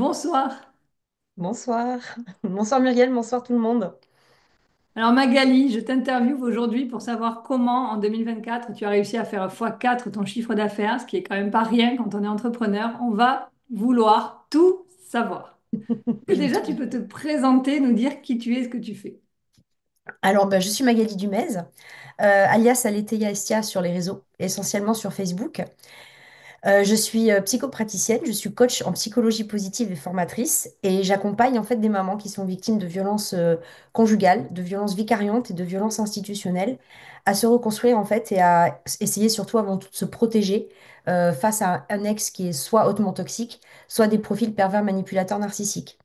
Bonsoir. Bonsoir. Bonsoir Muriel, bonsoir tout le monde. Alors Magali, je t'interviewe aujourd'hui pour savoir comment en 2024 tu as réussi à faire x4 ton chiffre d'affaires, ce qui est quand même pas rien quand on est entrepreneur. On va vouloir tout savoir. Je vais Déjà, tout tu peux te dire. présenter, nous dire qui tu es, ce que tu fais. Alors, je suis Magali Dumez, alias Aletheia Estia sur les réseaux, essentiellement sur Facebook. Je suis psychopraticienne, je suis coach en psychologie positive et formatrice, et j'accompagne en fait des mamans qui sont victimes de violences conjugales, de violences vicariantes et de violences institutionnelles, à se reconstruire en fait et à essayer surtout avant tout de se protéger face à un ex qui est soit hautement toxique, soit des profils pervers manipulateurs narcissiques.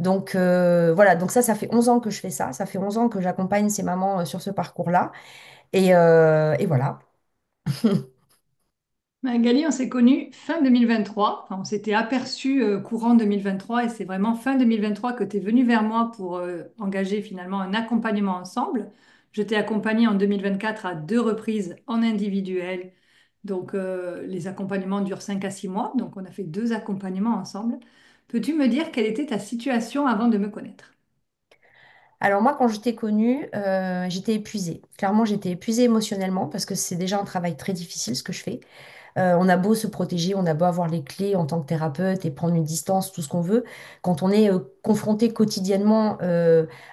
Donc voilà, donc ça fait 11 ans que je fais ça. Ça fait 11 ans que j'accompagne ces mamans sur ce parcours-là. Et voilà. Magali, on s'est connus fin 2023. Enfin, on s'était aperçu courant 2023 et c'est vraiment fin 2023 que tu es venu vers moi pour engager finalement un accompagnement ensemble. Je t'ai accompagné en 2024 à deux reprises en individuel. Donc, les accompagnements durent 5 à 6 mois. Donc, on a fait deux accompagnements ensemble. Peux-tu me dire quelle était ta situation avant de me connaître? Alors moi, quand je t'ai connue, j'étais épuisée. Clairement, j'étais épuisée émotionnellement parce que c'est déjà un travail très difficile ce que je fais. On a beau se protéger, on a beau avoir les clés en tant que thérapeute et prendre une distance, tout ce qu'on veut. Quand on est confronté quotidiennement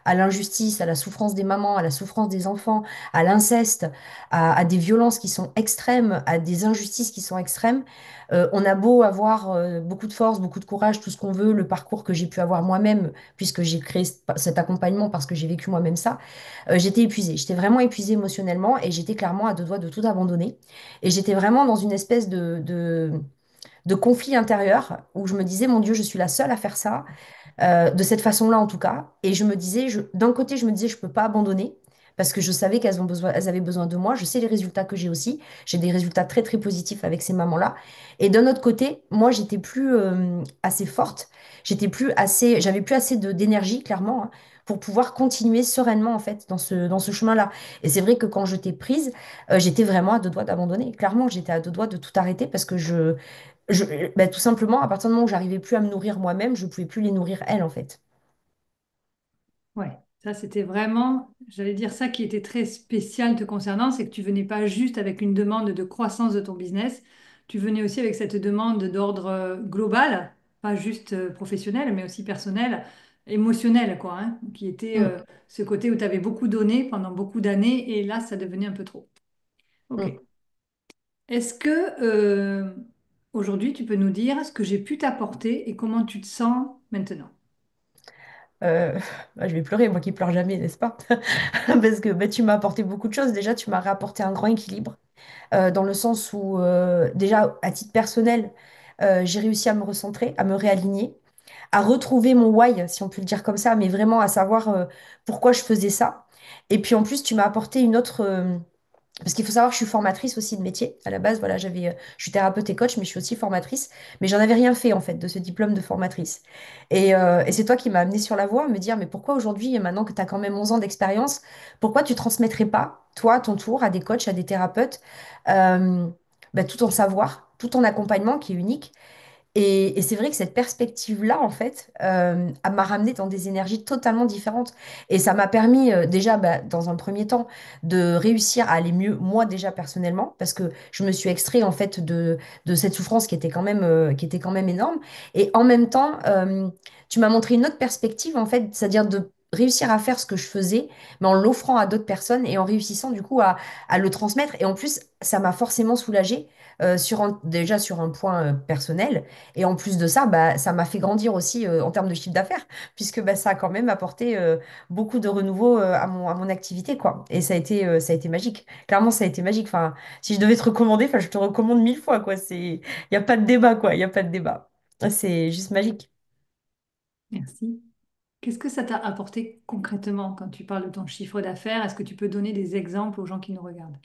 à l'injustice, à la souffrance des mamans, à la souffrance des enfants, à l'inceste, à des violences qui sont extrêmes, à des injustices qui sont extrêmes, on a beau avoir beaucoup de force, beaucoup de courage, tout ce qu'on veut, le parcours que j'ai pu avoir moi-même, puisque j'ai créé cet accompagnement parce que j'ai vécu moi-même ça, j'étais épuisée. J'étais vraiment épuisée émotionnellement et j'étais clairement à deux doigts de tout abandonner. Et j'étais vraiment dans une espèce de conflit intérieur où je me disais, mon Dieu, je suis la seule à faire ça, de cette façon-là en tout cas. Et je me disais, d'un côté, je me disais, je peux pas abandonner parce que je savais qu'elles ont besoin, elles avaient besoin de moi. Je sais les résultats que j'ai aussi. J'ai des résultats très, très positifs avec ces mamans-là. Et d'un autre côté, moi, j'étais plus assez forte. J'avais plus assez d'énergie, clairement, hein, pour pouvoir continuer sereinement, en fait, dans ce chemin-là. Et c'est vrai que quand je t'ai prise, j'étais vraiment à deux doigts d'abandonner. Clairement, j'étais à deux doigts de tout arrêter parce que tout simplement, à partir du moment où j'arrivais plus à me nourrir moi-même, je pouvais plus les nourrir elles, en fait. Ouais, ça c'était vraiment, j'allais dire ça qui était très spécial te concernant, c'est que tu venais pas juste avec une demande de croissance de ton business, tu venais aussi avec cette demande d'ordre global, pas juste professionnel, mais aussi personnel, émotionnel, quoi, hein, qui était Mm, ce côté où tu avais beaucoup donné pendant beaucoup d'années et là ça devenait un peu trop. Ok. mm. Est-ce que aujourd'hui tu peux nous dire ce que j'ai pu t'apporter et comment tu te sens maintenant? Euh, je vais pleurer, moi qui pleure jamais, n'est-ce pas? Parce que tu m'as apporté beaucoup de choses. Déjà, tu m'as réapporté un grand équilibre, dans le sens où, déjà, à titre personnel, j'ai réussi à me recentrer, à me réaligner, à retrouver mon why, si on peut le dire comme ça, mais vraiment à savoir pourquoi je faisais ça. Et puis en plus, tu m'as apporté une autre, parce qu'il faut savoir que je suis formatrice aussi de métier. À la base, voilà, je suis thérapeute et coach, mais je suis aussi formatrice. Mais j'en avais rien fait, en fait, de ce diplôme de formatrice. Et c'est toi qui m'as amené sur la voie, à me dire, mais pourquoi aujourd'hui, maintenant que tu as quand même 11 ans d'expérience, pourquoi tu transmettrais pas, toi, à ton tour, à des coachs, à des thérapeutes, euh, tout ton savoir, tout ton accompagnement qui est unique? Et c'est vrai que cette perspective-là, en fait, m'a ramené dans des énergies totalement différentes. Et ça m'a permis, déjà, dans un premier temps, de réussir à aller mieux, moi, déjà, personnellement, parce que je me suis extrait, en fait, de cette souffrance qui était quand même énorme. Et en même temps, tu m'as montré une autre perspective, en fait, c'est-à-dire de réussir à faire ce que je faisais, mais en l'offrant à d'autres personnes et en réussissant, du coup, à le transmettre. Et en plus, ça m'a forcément soulagée, déjà sur un point personnel. Et en plus de ça, ça m'a fait grandir aussi en termes de chiffre d'affaires, puisque ça a quand même apporté beaucoup de renouveau à mon activité, quoi. Et ça a été magique. Clairement, ça a été magique. Enfin, si je devais te recommander, enfin, je te recommande 1000 fois, quoi. Il n'y a pas de débat, quoi. Il n'y a pas de débat. C'est juste magique. Merci. Qu'est-ce que ça t'a apporté concrètement quand tu parles de ton chiffre d'affaires? Est-ce que tu peux donner des exemples aux gens qui nous regardent?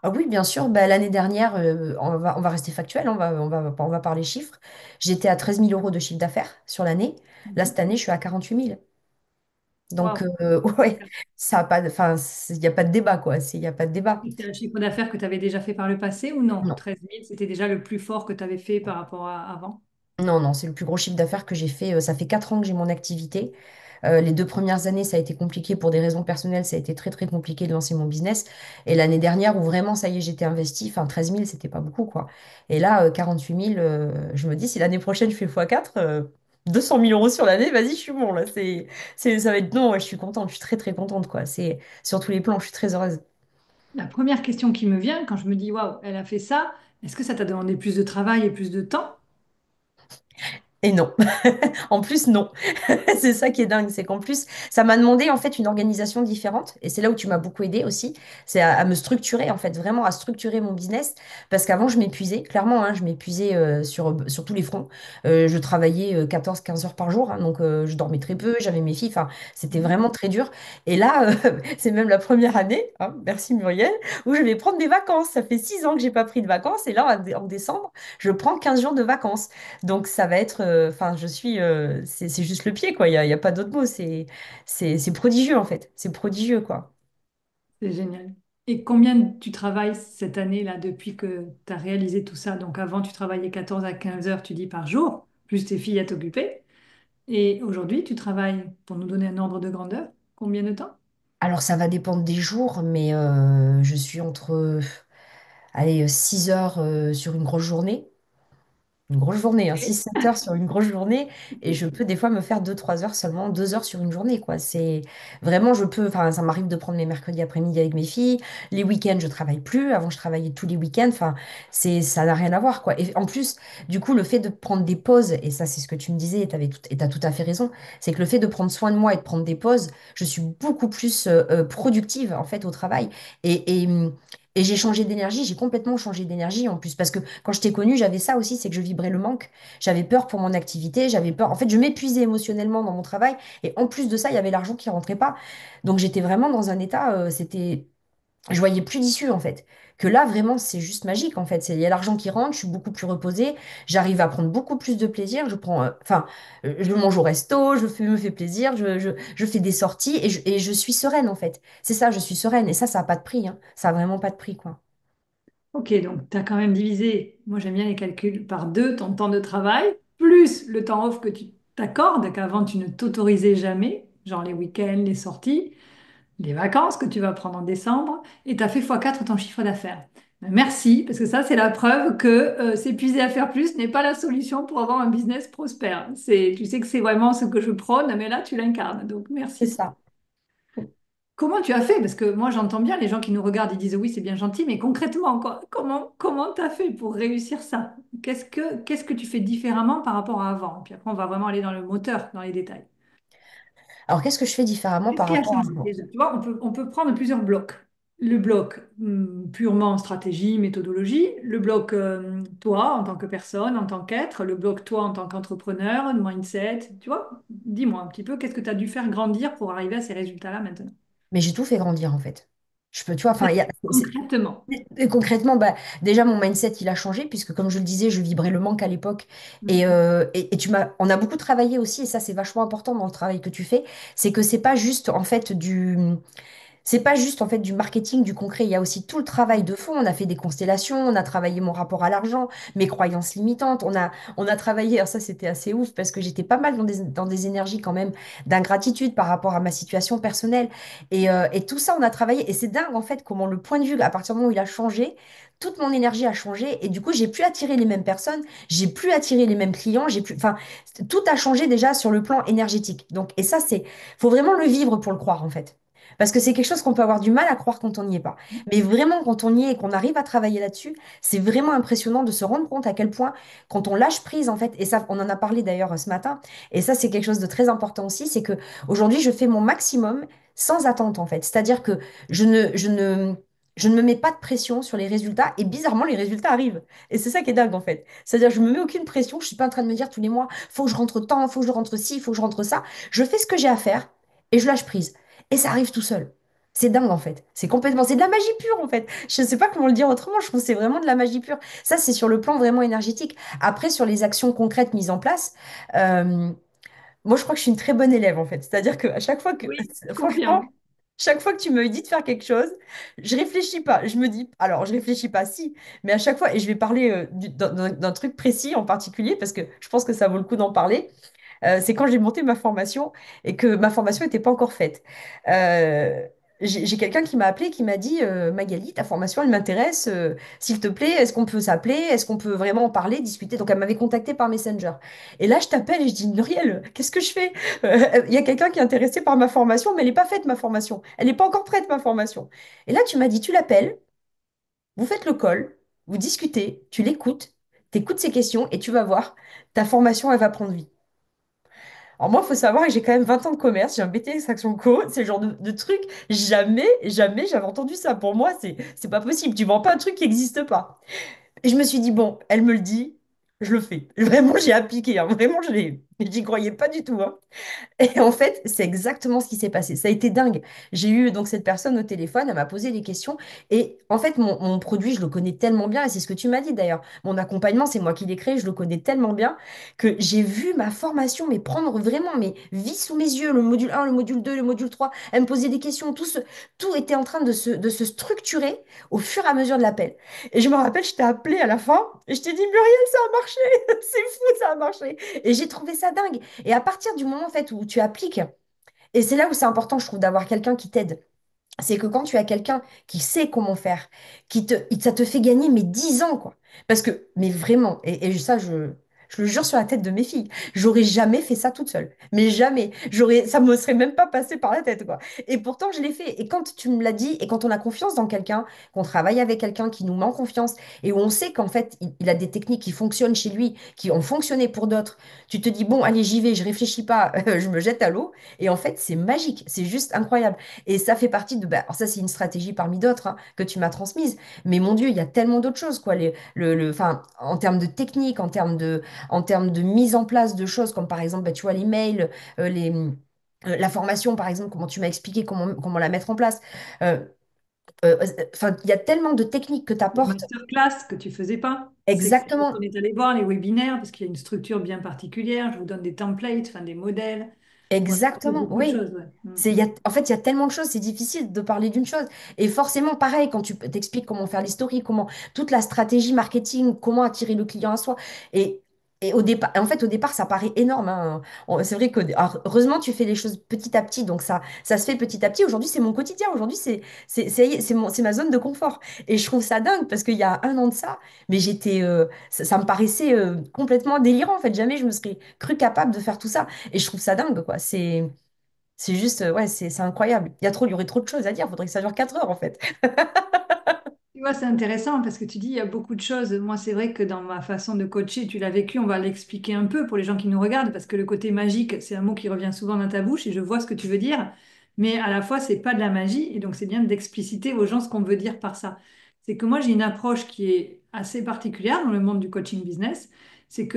Ah oui, bien sûr, l'année dernière, on va rester factuel, on va parler chiffres. J'étais à 13 000 € de chiffre d'affaires sur l'année. Là, Mhm. cette année, je suis à 48 000. Donc, Waouh! ouais, ça a pas, enfin, il n'y a pas de débat, quoi. Il n'y a pas de débat. C'était un chiffre d'affaires que tu avais déjà fait par le passé ou non? Non. 13 000, c'était déjà le plus fort que tu avais fait par rapport à avant? Non, non, c'est le plus gros chiffre d'affaires que j'ai fait. Ça fait 4 ans que j'ai mon activité. Les 2 premières années, ça a été compliqué pour des raisons personnelles. Ça a été très, très compliqué de lancer mon business. Et l'année dernière, où vraiment, ça y est, j'étais investie, enfin 13 000, c'était pas beaucoup, quoi. Et là, 48 000, je me dis, si l'année prochaine, je fais x4, 200 000 euros sur l'année, vas-y, je suis bon, là. Ça va être non, ouais, je suis contente. Je suis très, très contente, quoi. C'est sur tous les plans, je suis très heureuse. La première question qui me vient quand je me dis, waouh, elle a fait ça, est-ce que ça t'a demandé plus de travail et plus de temps? Et non. En plus, non. C'est ça qui est dingue, c'est qu'en plus, ça m'a demandé en fait une organisation différente. Et c'est là où tu m'as beaucoup aidé aussi. C'est à me structurer, en fait, vraiment à structurer mon business. Parce qu'avant, je m'épuisais, clairement, hein, je m'épuisais sur tous les fronts. Je travaillais 14-15 heures par jour, hein, donc je dormais très peu, j'avais mes filles, enfin, c'était vraiment très dur. Et là, c'est même la première année, hein, merci Muriel, où je vais prendre des vacances. Ça fait 6 ans que j'ai pas pris de vacances. Et là, en décembre, je prends 15 jours de vacances. Donc ça va être, enfin, c'est juste le pied, quoi. Il y a pas d'autre mot. C'est prodigieux, en fait. C'est prodigieux, quoi. C'est génial. Et combien tu travailles cette année-là depuis que tu as réalisé tout ça? Donc avant, tu travaillais 14 à 15 heures, tu dis, par jour, plus tes filles à t'occuper. Et aujourd'hui, tu travailles, pour nous donner un ordre de grandeur, combien de temps? Alors ça va dépendre des jours, mais je suis entre, allez, 6 heures sur une grosse journée. Une grosse journée, hein, Ok. 6-7 heures sur une grosse journée, et je peux des fois me faire 2-3 heures seulement, 2 heures sur une journée, quoi. C'est vraiment, je peux, enfin, ça m'arrive de prendre mes mercredis après-midi avec mes filles. Les week-ends, je travaille plus. Avant, je travaillais tous les week-ends. Enfin, ça n'a rien à voir, quoi. Et en plus, du coup, le fait de prendre des pauses, et ça, c'est ce que tu me disais, et t'as tout à fait raison, c'est que le fait de prendre soin de moi et de prendre des pauses, je suis beaucoup plus productive, en fait, au travail. Et, et, et j'ai changé d'énergie, j'ai complètement changé d'énergie en plus, parce que quand je t'ai connue, j'avais ça aussi, c'est que je vibrais le manque. J'avais peur pour mon activité, j'avais peur. En fait, je m'épuisais émotionnellement dans mon travail. Et en plus de ça, il y avait l'argent qui rentrait pas. Donc j'étais vraiment dans un état, je voyais plus d'issue en fait. Que là, vraiment, c'est juste magique en fait. Il y a l'argent qui rentre, je suis beaucoup plus reposée, j'arrive à prendre beaucoup plus de plaisir. Je mange au resto, me fais plaisir, je fais des sorties et je suis sereine en fait. C'est ça, je suis sereine. Et ça n'a pas de prix, hein. Ça a vraiment pas de prix, quoi. Ok, donc tu as quand même divisé, moi j'aime bien les calculs, par deux ton temps de travail, plus le temps off que tu t'accordes, qu'avant tu ne t'autorisais jamais, genre les week-ends, les sorties, les vacances que tu vas prendre en décembre, et tu as fait x4 ton chiffre d'affaires. Ben, merci, parce que ça c'est la preuve que s'épuiser à faire plus n'est pas la solution pour avoir un business prospère. Tu sais que c'est vraiment ce que je prône, mais là tu l'incarnes, donc C'est merci. ça. Comment tu as fait? Parce que moi, j'entends bien les gens qui nous regardent, ils disent oui, c'est bien gentil, mais concrètement, quoi, comment tu as fait pour réussir ça? Qu'est-ce que tu fais différemment par rapport à avant? Puis après, on va vraiment aller dans le moteur, dans les détails. Alors, qu'est-ce que je fais différemment Qu'est-ce par qui a rapport à changé avant? déjà? Tu vois, on peut prendre plusieurs blocs. Le bloc purement stratégie, méthodologie. Le bloc toi en tant que personne, en tant qu'être. Le bloc toi en tant qu'entrepreneur, mindset. Tu vois, dis-moi un petit peu, qu'est-ce que tu as dû faire grandir pour arriver à ces résultats-là maintenant? Mais j'ai tout fait grandir en fait. Je peux, tu vois, enfin, Concrètement. et concrètement, bah, déjà mon mindset il a changé puisque comme je le disais, je vibrais le manque à l'époque on a beaucoup travaillé aussi et ça c'est vachement important dans le travail que tu fais, c'est que c'est pas juste en fait c'est pas juste en fait du marketing, du concret, il y a aussi tout le travail de fond. On a fait des constellations, on a travaillé mon rapport à l'argent, mes croyances limitantes, on a travaillé, alors ça c'était assez ouf parce que j'étais pas mal dans des énergies quand même d'ingratitude par rapport à ma situation personnelle. Et tout ça on a travaillé et c'est dingue en fait comment le point de vue, à partir du moment où il a changé, toute mon énergie a changé et du coup j'ai plus attiré les mêmes personnes, j'ai plus attiré les mêmes clients, enfin tout a changé déjà sur le plan énergétique. Donc et ça faut vraiment le vivre pour le croire en fait. Parce que c'est quelque chose qu'on peut avoir du mal à croire quand on n'y est pas. Mais vraiment, quand on y est et qu'on arrive à travailler là-dessus, c'est vraiment impressionnant de se rendre compte à quel point, quand on lâche prise, en fait, et ça, on en a parlé d'ailleurs ce matin, et ça, c'est quelque chose de très important aussi, c'est que aujourd'hui, je fais mon maximum sans attente, en fait. C'est-à-dire que je ne, je ne, je ne me mets pas de pression sur les résultats, et bizarrement, les résultats arrivent. Et c'est ça qui est dingue, en fait. C'est-à-dire, je me mets aucune pression, je suis pas en train de me dire tous les mois, faut que je rentre tant, faut que je rentre ci, faut que je rentre ça. Je fais ce que j'ai à faire, et je lâche prise. Et ça arrive tout seul. C'est dingue en fait. C'est de la magie pure en fait. Je ne sais pas comment le dire autrement. Je trouve que c'est vraiment de la magie pure. Ça, c'est sur le plan vraiment énergétique. Après, sur les actions concrètes mises en place, euh, moi, je crois que je suis une très bonne élève en fait. C'est-à-dire qu'à chaque fois que, Oui, je franchement, confirme. Chaque fois que tu me dis de faire quelque chose, je réfléchis pas. Je me dis, alors je réfléchis pas, si, mais à chaque fois, et je vais parler d'un truc précis en particulier, parce que je pense que ça vaut le coup d'en parler. C'est quand j'ai monté ma formation et que ma formation n'était pas encore faite. Euh, j'ai quelqu'un qui m'a appelé, qui m'a dit, Magali, ta formation, elle m'intéresse. S'il te plaît, est-ce qu'on peut s'appeler? Est-ce qu'on peut vraiment en parler, discuter? Donc, elle m'avait contacté par Messenger. Et là, je t'appelle et je dis, Muriel, qu'est-ce que je fais? Il y a quelqu'un qui est intéressé par ma formation, mais elle n'est pas faite, ma formation. Elle n'est pas encore prête, ma formation. Et là, tu m'as dit, tu l'appelles, vous faites le call, vous discutez, tu l'écoutes, tu écoutes ses questions et tu vas voir, ta formation, elle va prendre vie. Alors moi, il faut savoir que j'ai quand même 20 ans de commerce, j'ai un BTS Extraction Co, c'est le genre de truc, jamais j'avais entendu ça. Pour moi, c'est pas possible, tu vends pas un truc qui n'existe pas. Et je me suis dit, bon, elle me le dit, je le fais. Vraiment, j'ai appliqué, hein. Vraiment, j'y croyais pas du tout, hein. Et en fait, c'est exactement ce qui s'est passé. Ça a été dingue. J'ai eu donc cette personne au téléphone, elle m'a posé des questions. Et en fait, mon produit, je le connais tellement bien, et c'est ce que tu m'as dit d'ailleurs. Mon accompagnement, c'est moi qui l'ai créé, je le connais tellement bien que j'ai vu ma formation, mais prendre vraiment mes vies sous mes yeux, le module 1, le module 2, le module 3. Elle me posait des questions, tout était en train de se structurer au fur et à mesure de l'appel. Et je me rappelle, je t'ai appelé à la fin et je t'ai dit, Muriel, ça a marché, c'est fou, ça a marché. Et j'ai trouvé ça dingue. Et à partir du moment en fait où tu appliques, et c'est là où c'est important, je trouve, d'avoir quelqu'un qui t'aide. C'est que quand tu as quelqu'un qui sait comment faire, ça te fait gagner mais 10 ans, quoi. Parce que, mais vraiment, et ça, je le jure sur la tête de mes filles, j'aurais jamais fait ça toute seule. Mais jamais. Ça me serait même pas passé par la tête, quoi. Et pourtant, je l'ai fait. Et quand tu me l'as dit, et quand on a confiance dans quelqu'un, qu'on travaille avec quelqu'un qui nous met en confiance, et où on sait qu'en fait, il a des techniques qui fonctionnent chez lui, qui ont fonctionné pour d'autres, tu te dis, bon, allez, j'y vais, je réfléchis pas, je me jette à l'eau. Et en fait, c'est magique, c'est juste incroyable. Et ça fait partie de... Bah, alors ça, c'est une stratégie parmi d'autres, hein, que tu m'as transmise. Mais mon Dieu, il y a tellement d'autres choses, quoi. Enfin, en termes de technique, en termes de mise en place de choses, comme par exemple, bah, tu vois, les mails, la formation, par exemple, comment tu m'as expliqué comment la mettre en place. Euh, enfin, il y a tellement de techniques que tu Les apportes. masterclass que tu faisais pas, c'est que quand on Exactement, est allé voir les webinaires, parce qu'il y a une structure bien particulière, je vous donne des templates, enfin des modèles. Moi, j'ai appris exactement, beaucoup de oui. choses. Ouais. En fait, il y a tellement de choses, c'est difficile de parler d'une chose. Et forcément, pareil, quand tu t'expliques comment faire l'historique, toute la stratégie marketing, comment attirer le client à soi. Et, et au départ, ça paraît énorme, hein. C'est vrai que, alors, heureusement, tu fais les choses petit à petit, donc ça se fait petit à petit. Aujourd'hui, c'est mon quotidien. Aujourd'hui, c'est ma zone de confort. Et je trouve ça dingue parce qu'il y a un an de ça, mais ça me paraissait complètement délirant. En fait, jamais je me serais cru capable de faire tout ça. Et je trouve ça dingue, quoi. C'est juste, ouais, c'est incroyable. Il y aurait trop de choses à dire. Faudrait que ça dure 4 heures, en fait. Tu vois, c'est intéressant parce que tu dis, il y a beaucoup de choses. Moi, c'est vrai que dans ma façon de coacher, tu l'as vécu, on va l'expliquer un peu pour les gens qui nous regardent, parce que le côté magique, c'est un mot qui revient souvent dans ta bouche et je vois ce que tu veux dire, mais à la fois, c'est pas de la magie et donc c'est bien d'expliciter aux gens ce qu'on veut dire par ça. C'est que moi, j'ai une approche qui est assez particulière dans le monde du coaching business, c'est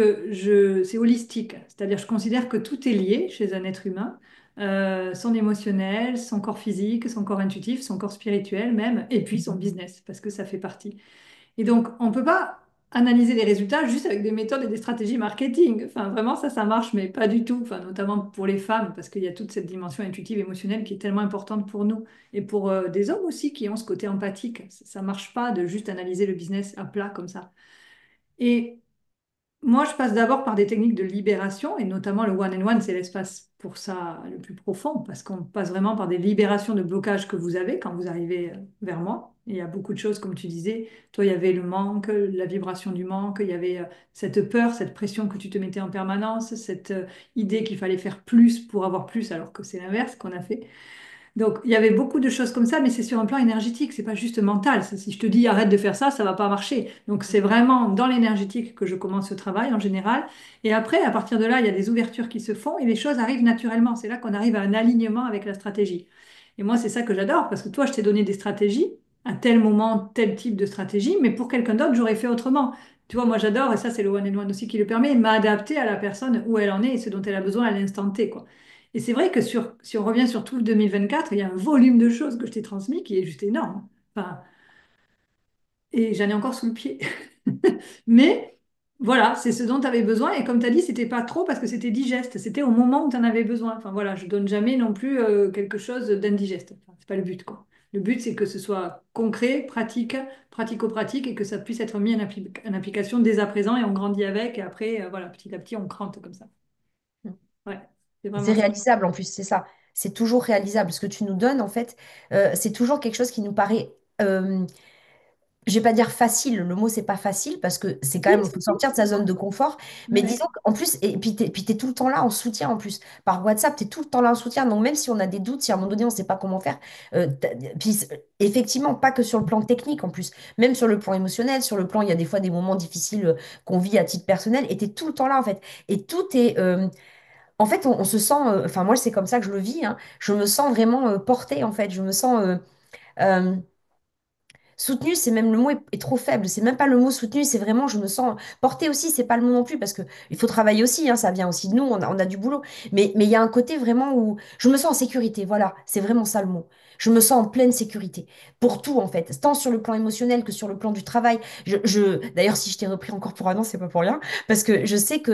holistique, c'est-à-dire je considère que tout est lié chez un être humain, son émotionnel, son corps physique, son corps intuitif, son corps spirituel même, et puis son business, parce que ça fait partie. Et donc, on ne peut pas analyser les résultats juste avec des méthodes et des stratégies marketing. Enfin, vraiment, ça marche, mais pas du tout. Enfin, notamment pour les femmes, parce qu'il y a toute cette dimension intuitive, émotionnelle qui est tellement importante pour nous. Et pour des hommes aussi qui ont ce côté empathique. Ça ne marche pas de juste analyser le business à plat comme ça. Et moi, je passe d'abord par des techniques de libération, et notamment le one-on-one, c'est l'espace pour ça le plus profond, parce qu'on passe vraiment par des libérations de blocages que vous avez quand vous arrivez vers moi. Il y a beaucoup de choses, comme tu disais, toi, il y avait le manque, la vibration du manque, il y avait cette peur, cette pression que tu te mettais en permanence, cette idée qu'il fallait faire plus pour avoir plus, alors que c'est l'inverse qu'on a fait. Donc, il y avait beaucoup de choses comme ça, mais c'est sur un plan énergétique, c'est pas juste mental. Si je te dis arrête de faire ça, ça va pas marcher. Donc, c'est vraiment dans l'énergétique que je commence ce travail en général. Et après, à partir de là, il y a des ouvertures qui se font et les choses arrivent naturellement. C'est là qu'on arrive à un alignement avec la stratégie. Et moi, c'est ça que j'adore parce que toi, je t'ai donné des stratégies, à tel moment, tel type de stratégie, mais pour quelqu'un d'autre, j'aurais fait autrement. Tu vois, moi, j'adore, et ça, c'est le one and one aussi qui le permet, m'adapter à la personne où elle en est et ce dont elle a besoin à l'instant T, quoi. Et c'est vrai que si on revient sur tout le 2024, il y a un volume de choses que je t'ai transmis qui est juste énorme. Enfin, et j'en ai encore sous le pied. Mais Voilà, c'est ce dont tu avais besoin. Et comme tu as dit, c'était pas trop parce que c'était digeste. C'était au moment où tu en avais besoin. Enfin voilà, je donne jamais non plus quelque chose d'indigeste. Enfin, c'est pas le but, quoi. Le but, c'est que ce soit concret, pratique, pratico-pratique et que ça puisse être mis en application dès à présent et on grandit avec. Et après, voilà, petit à petit, on crante comme ça. Ouais, c'est C'est vraiment ça. réalisable en plus, c'est ça. C'est toujours réalisable. Ce que tu nous donnes, en fait, c'est toujours quelque chose qui nous paraît, je vais pas dire facile, le mot c'est pas facile parce que c'est quand Si, même, il si, faut si, sortir de sa zone de confort. Mais ouais. disons qu'en plus, et puis t'es tout le temps là en soutien en plus. Par WhatsApp, tu es tout le temps là en soutien. Donc même si on a des doutes, si à un moment donné on sait pas comment faire, puis effectivement, pas que sur le plan technique en plus, même sur le plan émotionnel, sur le plan, il y a des fois des moments difficiles qu'on vit à titre personnel, et tu es tout le temps là en fait. Et tout est, en fait, on se sent, enfin moi c'est comme ça que je le vis, hein. Je me sens vraiment portée en fait. Je me sens euh, soutenu, c'est même le mot est trop faible. C'est même pas le mot soutenu, c'est vraiment je me sens portée aussi. C'est pas le mot non plus parce que il faut travailler aussi. Hein, ça vient aussi de nous. On a du boulot. Mais il y a un côté vraiment où je me sens en sécurité. Voilà, c'est vraiment ça le mot. Je me sens en pleine sécurité pour tout en fait, tant sur le plan émotionnel que sur le plan du travail. D'ailleurs, si je t'ai repris encore pour un an, c'est pas pour rien parce que je sais que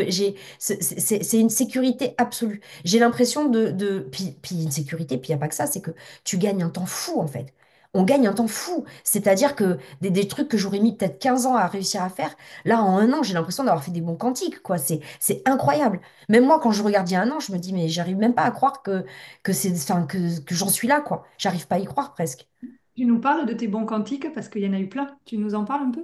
c'est une sécurité absolue. J'ai l'impression puis une sécurité. Puis il y a pas que ça, c'est que tu gagnes un temps fou en fait. On gagne un temps fou. C'est-à-dire que des trucs que j'aurais mis peut-être 15 ans à réussir à faire, là, en un an, j'ai l'impression d'avoir fait des bons quantiques, quoi. C'est incroyable. Même moi, quand je regarde il y a un an, je me dis, mais j'arrive même pas à croire enfin, que j'en suis là, quoi. J'arrive pas à y croire presque. Tu nous parles de tes bons cantiques parce qu'il y en a eu plein. Tu nous en parles un peu?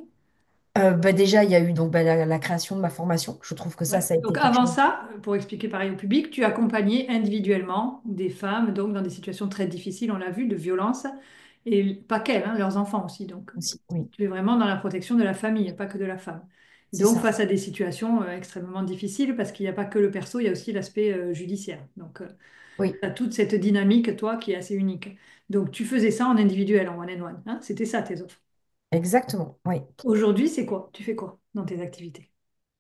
Bah, déjà, il y a eu donc bah, la création de ma formation. Je trouve que Ouais. ça a été Donc quelque avant chose. ça, pour expliquer pareil au public, tu accompagnais individuellement des femmes donc dans des situations très difficiles, on l'a vu, de violence, et pas qu'elles, hein, leurs enfants aussi. Donc Aussi. Oui, tu es vraiment dans la protection de la famille, pas que de la femme. Et c'est donc ça. face à des situations extrêmement difficiles, parce qu'il n'y a pas que le perso, il y a aussi l'aspect judiciaire. Donc Oui, tu as toute cette dynamique, toi, qui est assez unique. Donc tu faisais ça en individuel, en one-on-one, hein, c'était ça tes offres. exactement. Oui. Aujourd'hui, c'est quoi? Tu fais quoi dans tes activités?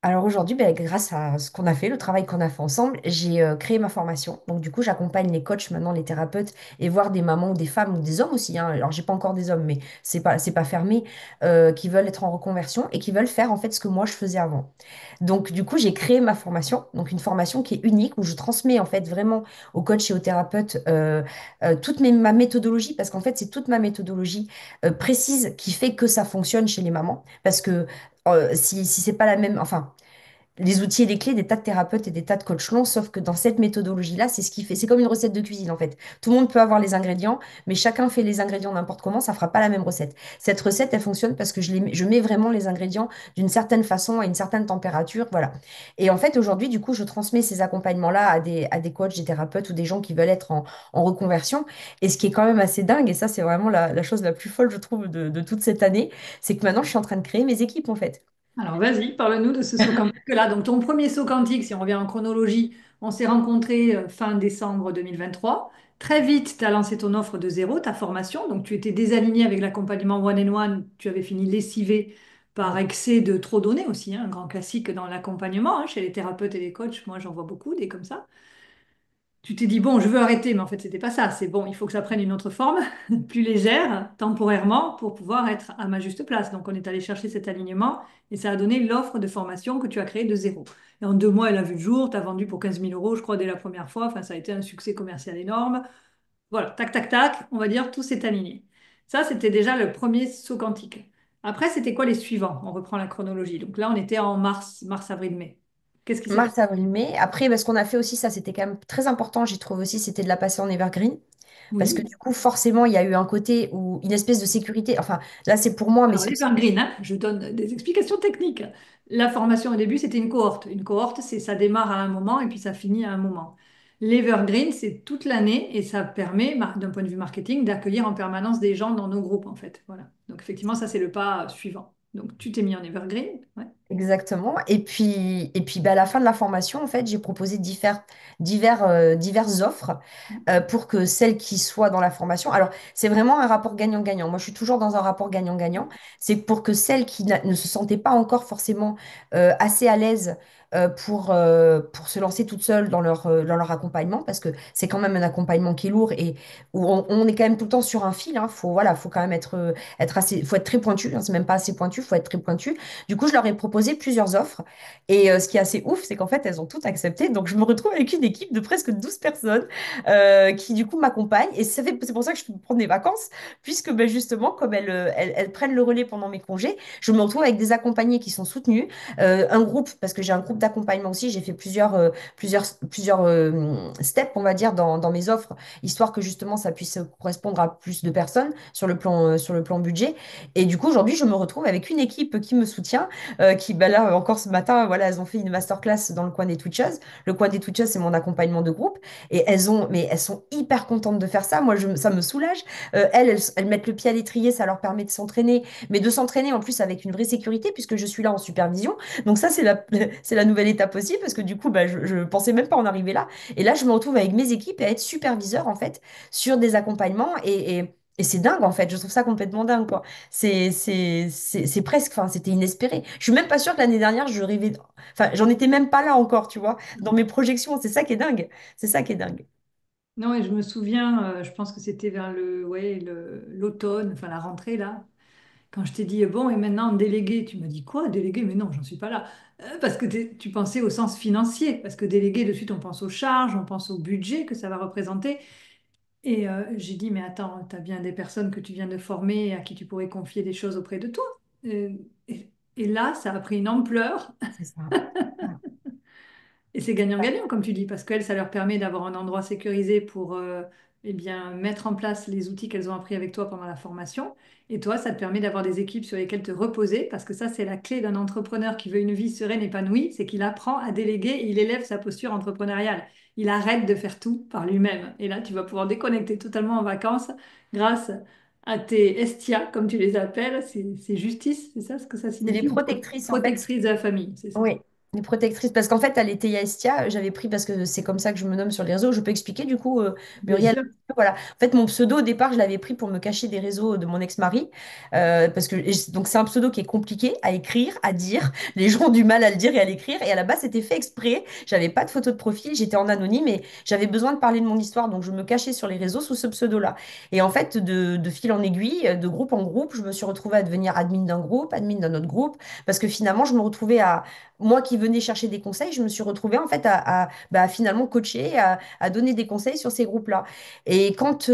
Alors aujourd'hui, ben, grâce à ce qu'on a fait, le travail qu'on a fait ensemble, j'ai créé ma formation. Donc du coup, j'accompagne les coachs, maintenant les thérapeutes, et voir des mamans ou des femmes ou des hommes aussi, hein. Alors j'ai pas encore des hommes, mais c'est pas fermé, qui veulent être en reconversion et qui veulent faire en fait ce que moi je faisais avant. Donc du coup, j'ai créé ma formation, donc une formation qui est unique où je transmets en fait vraiment aux coachs et aux thérapeutes ma méthodologie, parce qu'en fait c'est toute ma méthodologie précise qui fait que ça fonctionne chez les mamans, parce que si c'est pas la même, enfin les outils et les clés des tas de thérapeutes et des tas de coachs l'ont, sauf que dans cette méthodologie-là, c'est ce qui fait. C'est comme une recette de cuisine en fait. Tout le monde peut avoir les ingrédients, mais chacun fait les ingrédients n'importe comment, ça fera pas la même recette. Cette recette, elle fonctionne parce que je mets vraiment les ingrédients d'une certaine façon, à une certaine température, voilà. Et en fait, aujourd'hui, du coup, je transmets ces accompagnements-là à des coachs, des thérapeutes ou des gens qui veulent être en reconversion. Et ce qui est quand même assez dingue, et ça, c'est vraiment la chose la plus folle, je trouve, de toute cette année, c'est que maintenant, je suis en train de créer mes équipes en fait. Alors vas-y, parle-nous de ce saut quantique-là. Donc ton premier saut quantique, si on revient en chronologie, on s'est rencontrés fin décembre 2023. Très vite, tu as lancé ton offre de zéro, ta formation. Donc tu étais désaligné avec l'accompagnement one-on-one. Tu avais fini lessivé par excès de trop donner aussi, hein, un grand classique dans l'accompagnement, hein, chez les thérapeutes et les coachs. Moi, j'en vois beaucoup, des comme ça. Tu t'es dit, bon, je veux arrêter, mais en fait, c'était pas ça. C'est bon, il faut que ça prenne une autre forme, plus légère, temporairement, pour pouvoir être à ma juste place. Donc, on est allé chercher cet alignement et ça a donné l'offre de formation que tu as créée de zéro. Et en 2 mois, elle a vu le jour. Tu as vendu pour 15 000 euros, je crois, dès la première fois. Enfin, ça a été un succès commercial énorme. Voilà, tac, tac, tac, on va dire, tout s'est aligné. Ça, c'était déjà le premier saut quantique. Après, c'était quoi les suivants? On reprend la chronologie. Donc là, on était en mars, avril, mai. Qu'est-ce qui s'est passé? Mars, avril, mai. Après, parce qu'on a fait aussi, ça c'était quand même très important, j'y trouve aussi, c'était de la passer en evergreen. Parce que Oui. du coup, forcément, il y a eu un côté où une espèce de sécurité. Enfin, là, c'est pour moi, mais Alors, c'est aussi. l'Evergreen, hein, je donne des explications techniques. La formation au début, c'était une cohorte. Une cohorte, c'est ça démarre à un moment et puis ça finit à un moment. L'Evergreen, c'est toute l'année et ça permet, d'un point de vue marketing, d'accueillir en permanence des gens dans nos groupes, en fait. Voilà. Donc, effectivement, ça, c'est le pas suivant. Donc, tu t'es mis en Evergreen. Ouais. Exactement. Et puis bah, à la fin de la formation, en fait, j'ai proposé diverses offres pour que celles qui soient dans la formation. Alors, c'est vraiment un rapport gagnant-gagnant. Moi, je suis toujours dans un rapport gagnant-gagnant. C'est pour que celles qui ne se sentaient pas encore forcément assez à l'aise pour se lancer toute seule dans leur accompagnement, parce que c'est quand même un accompagnement qui est lourd et où on est quand même tout le temps sur un fil. Hein. Faut, voilà, faut quand même être assez, faut être très pointu. Hein. C'est même pas assez pointu, faut être très pointu. Du coup, je leur ai proposé plusieurs offres. Et ce qui est assez ouf, c'est qu'en fait, elles ont toutes accepté. Donc, je me retrouve avec une équipe de presque 12 personnes qui, du coup, m'accompagnent. Et c'est pour ça que je peux prendre des vacances, puisque ben, justement, comme elles prennent le relais pendant mes congés, je me retrouve avec des accompagnés qui sont soutenus, un groupe, parce que j'ai un groupe d'accompagnement aussi, j'ai fait plusieurs steps, on va dire, dans mes offres, histoire que justement ça puisse correspondre à plus de personnes sur le plan budget. Et du coup, aujourd'hui, je me retrouve avec une équipe qui me soutient, qui, bah là, encore ce matin, voilà, elles ont fait une masterclass dans le coin des Twitchers. Le coin des Twitchers, c'est mon accompagnement de groupe. Et mais elles sont hyper contentes de faire ça. Moi, ça me soulage. Elles mettent le pied à l'étrier, ça leur permet de s'entraîner, mais de s'entraîner en plus avec une vraie sécurité, puisque je suis là en supervision. Donc ça, c'est la nouvelle étape aussi, parce que du coup, bah, je pensais même pas en arriver là. Et là, je me retrouve avec mes équipes et à être superviseur, en fait, sur des accompagnements. Et c'est dingue, en fait. Je trouve ça complètement dingue, quoi. C'est presque, enfin, c'était inespéré. Je suis même pas sûre que l'année dernière, je rêvais. Enfin, j'en étais même pas là encore, tu vois, dans mes projections. C'est ça qui est dingue. C'est ça qui est dingue. Non, et je me souviens, je pense que c'était vers ouais, l'automne, enfin la rentrée là, quand je t'ai dit, bon, et maintenant délégué, tu m'as dit quoi, délégué? Mais non, j'en suis pas là. Parce que tu pensais au sens financier, parce que délégué, de suite, on pense aux charges, on pense au budget que ça va représenter. Et j'ai dit, mais attends, tu as bien des personnes que tu viens de former à qui tu pourrais confier des choses auprès de toi. Euh, et là, ça a pris une ampleur. C'est ça. Ouais. Et c'est gagnant-gagnant, comme tu dis, parce qu'elles, ça leur permet d'avoir un endroit sécurisé pour eh bien, mettre en place les outils qu'elles ont appris avec toi pendant la formation. Et toi, ça te permet d'avoir des équipes sur lesquelles te reposer, parce que ça, c'est la clé d'un entrepreneur qui veut une vie sereine, épanouie, c'est qu'il apprend à déléguer et il élève sa posture entrepreneuriale. Il arrête de faire tout par lui-même. Et là, tu vas pouvoir déconnecter totalement en vacances grâce à tes STIA, comme tu les appelles. C'est justice, c'est ça ce que ça C'est les signifie? Ou protectrices, en fait. protectrice de la famille, c'est ça. Oui, les protectrices. Parce qu'en fait, à l'été Estia, j'avais pris, parce que c'est comme ça que je me nomme sur les réseaux. Je peux expliquer du coup, Bien Muriel. sûr. Voilà. En fait, mon pseudo, au départ, je l'avais pris pour me cacher des réseaux de mon ex-mari. Parce que, donc, c'est un pseudo qui est compliqué à écrire, à dire. Les gens ont du mal à le dire et à l'écrire. Et à la base, c'était fait exprès. J'avais pas de photo de profil. J'étais en anonyme et j'avais besoin de parler de mon histoire. Donc, je me cachais sur les réseaux sous ce pseudo-là. Et en fait, de fil en aiguille, de groupe en groupe, je me suis retrouvée à devenir admin d'un groupe, admin d'un autre groupe. Parce que finalement, je me retrouvais à moi qui venais chercher des conseils, je me suis retrouvée en fait bah, finalement coacher, à donner des conseils sur ces groupes-là. Et quand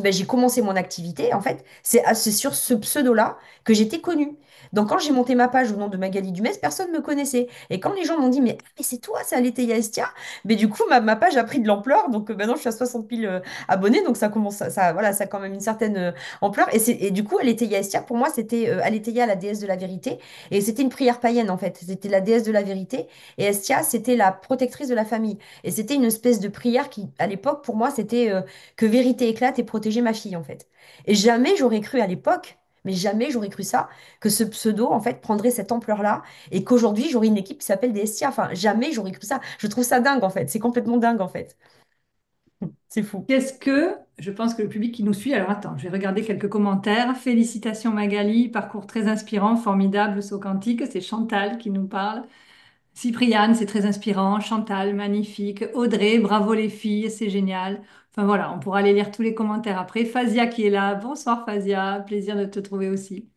bah, j'ai commencé mon activité, en fait, c'est sur ce pseudo-là que j'étais connue. Donc quand j'ai monté ma page au nom de Magali Dumès, personne ne me connaissait. Et quand les gens m'ont dit, mais c'est toi, c'est Aletheia Estia, mais du coup, ma page a pris de l'ampleur. Donc maintenant, je suis à 60 000 abonnés. Donc ça commence, voilà, ça a quand même une certaine ampleur. Et du coup, Aletheia Estia, pour moi, c'était Aletheia, la déesse de la vérité. Et c'était une prière païenne, en fait. C'était la déesse de la vérité. Et Estia, c'était la protectrice de la famille. Et c'était une espèce de prière qui, à l'époque, pour moi, c'était que vérité éclate et protéger ma fille, en fait. Et jamais j'aurais cru à l'époque, mais jamais j'aurais cru ça, que ce pseudo, en fait, prendrait cette ampleur-là et qu'aujourd'hui, j'aurais une équipe qui s'appelle des Estia. Enfin, jamais j'aurais cru ça. Je trouve ça dingue, en fait. C'est complètement dingue, en fait. C'est fou. Je pense que le public qui nous suit, alors attends, je vais regarder quelques commentaires. Félicitations Magali, parcours très inspirant, formidable, saut quantique. C'est Chantal qui nous parle. Cypriane, c'est très inspirant. Chantal, magnifique. Audrey, bravo les filles, c'est génial. Enfin voilà, on pourra aller lire tous les commentaires après. Fazia qui est là. Bonsoir Fazia, plaisir de te trouver aussi.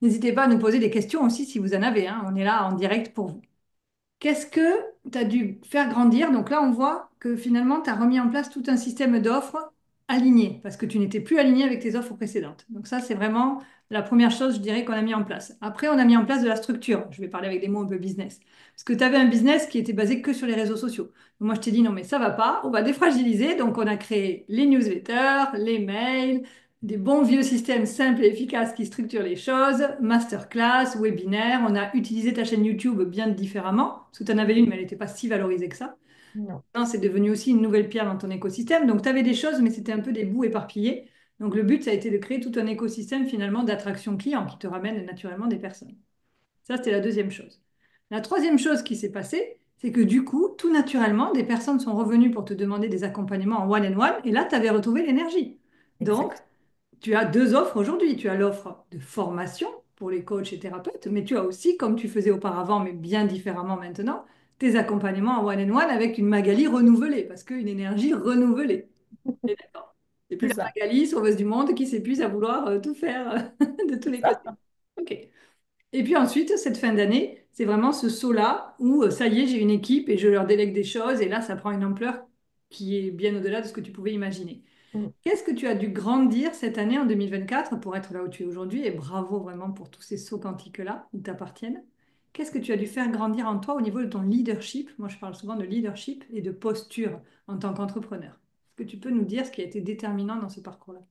N'hésitez pas à nous poser des questions aussi si vous en avez, hein. On est là en direct pour vous. Qu'est-ce que tu as dû faire grandir? Donc là, on voit que finalement, tu as remis en place tout un système d'offres aligné, parce que tu n'étais plus aligné avec tes offres précédentes. Donc ça, c'est vraiment la première chose, je dirais, qu'on a mis en place. Après, on a mis en place de la structure. Je vais parler avec des mots un peu business. Parce que tu avais un business qui était basé que sur les réseaux sociaux. Donc moi, je t'ai dit, non, mais ça va pas, on va défragiliser. Donc on a créé les newsletters, les mails, des bons vieux systèmes simples et efficaces qui structurent les choses, masterclass, webinaire. On a utilisé ta chaîne YouTube bien différemment, parce que tu en avais une, mais elle n'était pas si valorisée que ça. Non, Non, c'est devenu aussi une nouvelle pierre dans ton écosystème. Donc, tu avais des choses, mais c'était un peu des bouts éparpillés. Donc, le but, ça a été de créer tout un écosystème finalement d'attraction client qui te ramène naturellement des personnes. Ça, c'était la deuxième chose. La troisième chose qui s'est passée, c'est que du coup, tout naturellement, des personnes sont revenues pour te demander des accompagnements en one-on-one, et là, tu avais retrouvé l'énergie. Donc, exact. tu as deux offres aujourd'hui. Tu as l'offre de formation pour les coachs et thérapeutes, mais tu as aussi, comme tu faisais auparavant, mais bien différemment maintenant, tes accompagnements en one-on-one avec une Magali renouvelée, parce qu'une énergie renouvelée. Et d'accord. C'est plus C'est la ça, Magali, sauveuse du monde, qui s'épuise à vouloir tout faire de tous c'est les ça. côtés. Ok. Et puis ensuite, cette fin d'année, c'est vraiment ce saut-là où ça y est, j'ai une équipe et je leur délègue des choses, et là, ça prend une ampleur qui est bien au-delà de ce que tu pouvais imaginer. Mm. Qu'est-ce que tu as dû grandir cette année en 2024 pour être là où tu es aujourd'hui? Et bravo vraiment pour tous ces sauts quantiques-là qui t'appartiennent. Qu'est-ce que tu as dû faire grandir en toi au niveau de ton leadership? Moi, je parle souvent de leadership et de posture en tant qu'entrepreneur. Est-ce que tu peux nous dire ce qui a été déterminant dans ce parcours-là?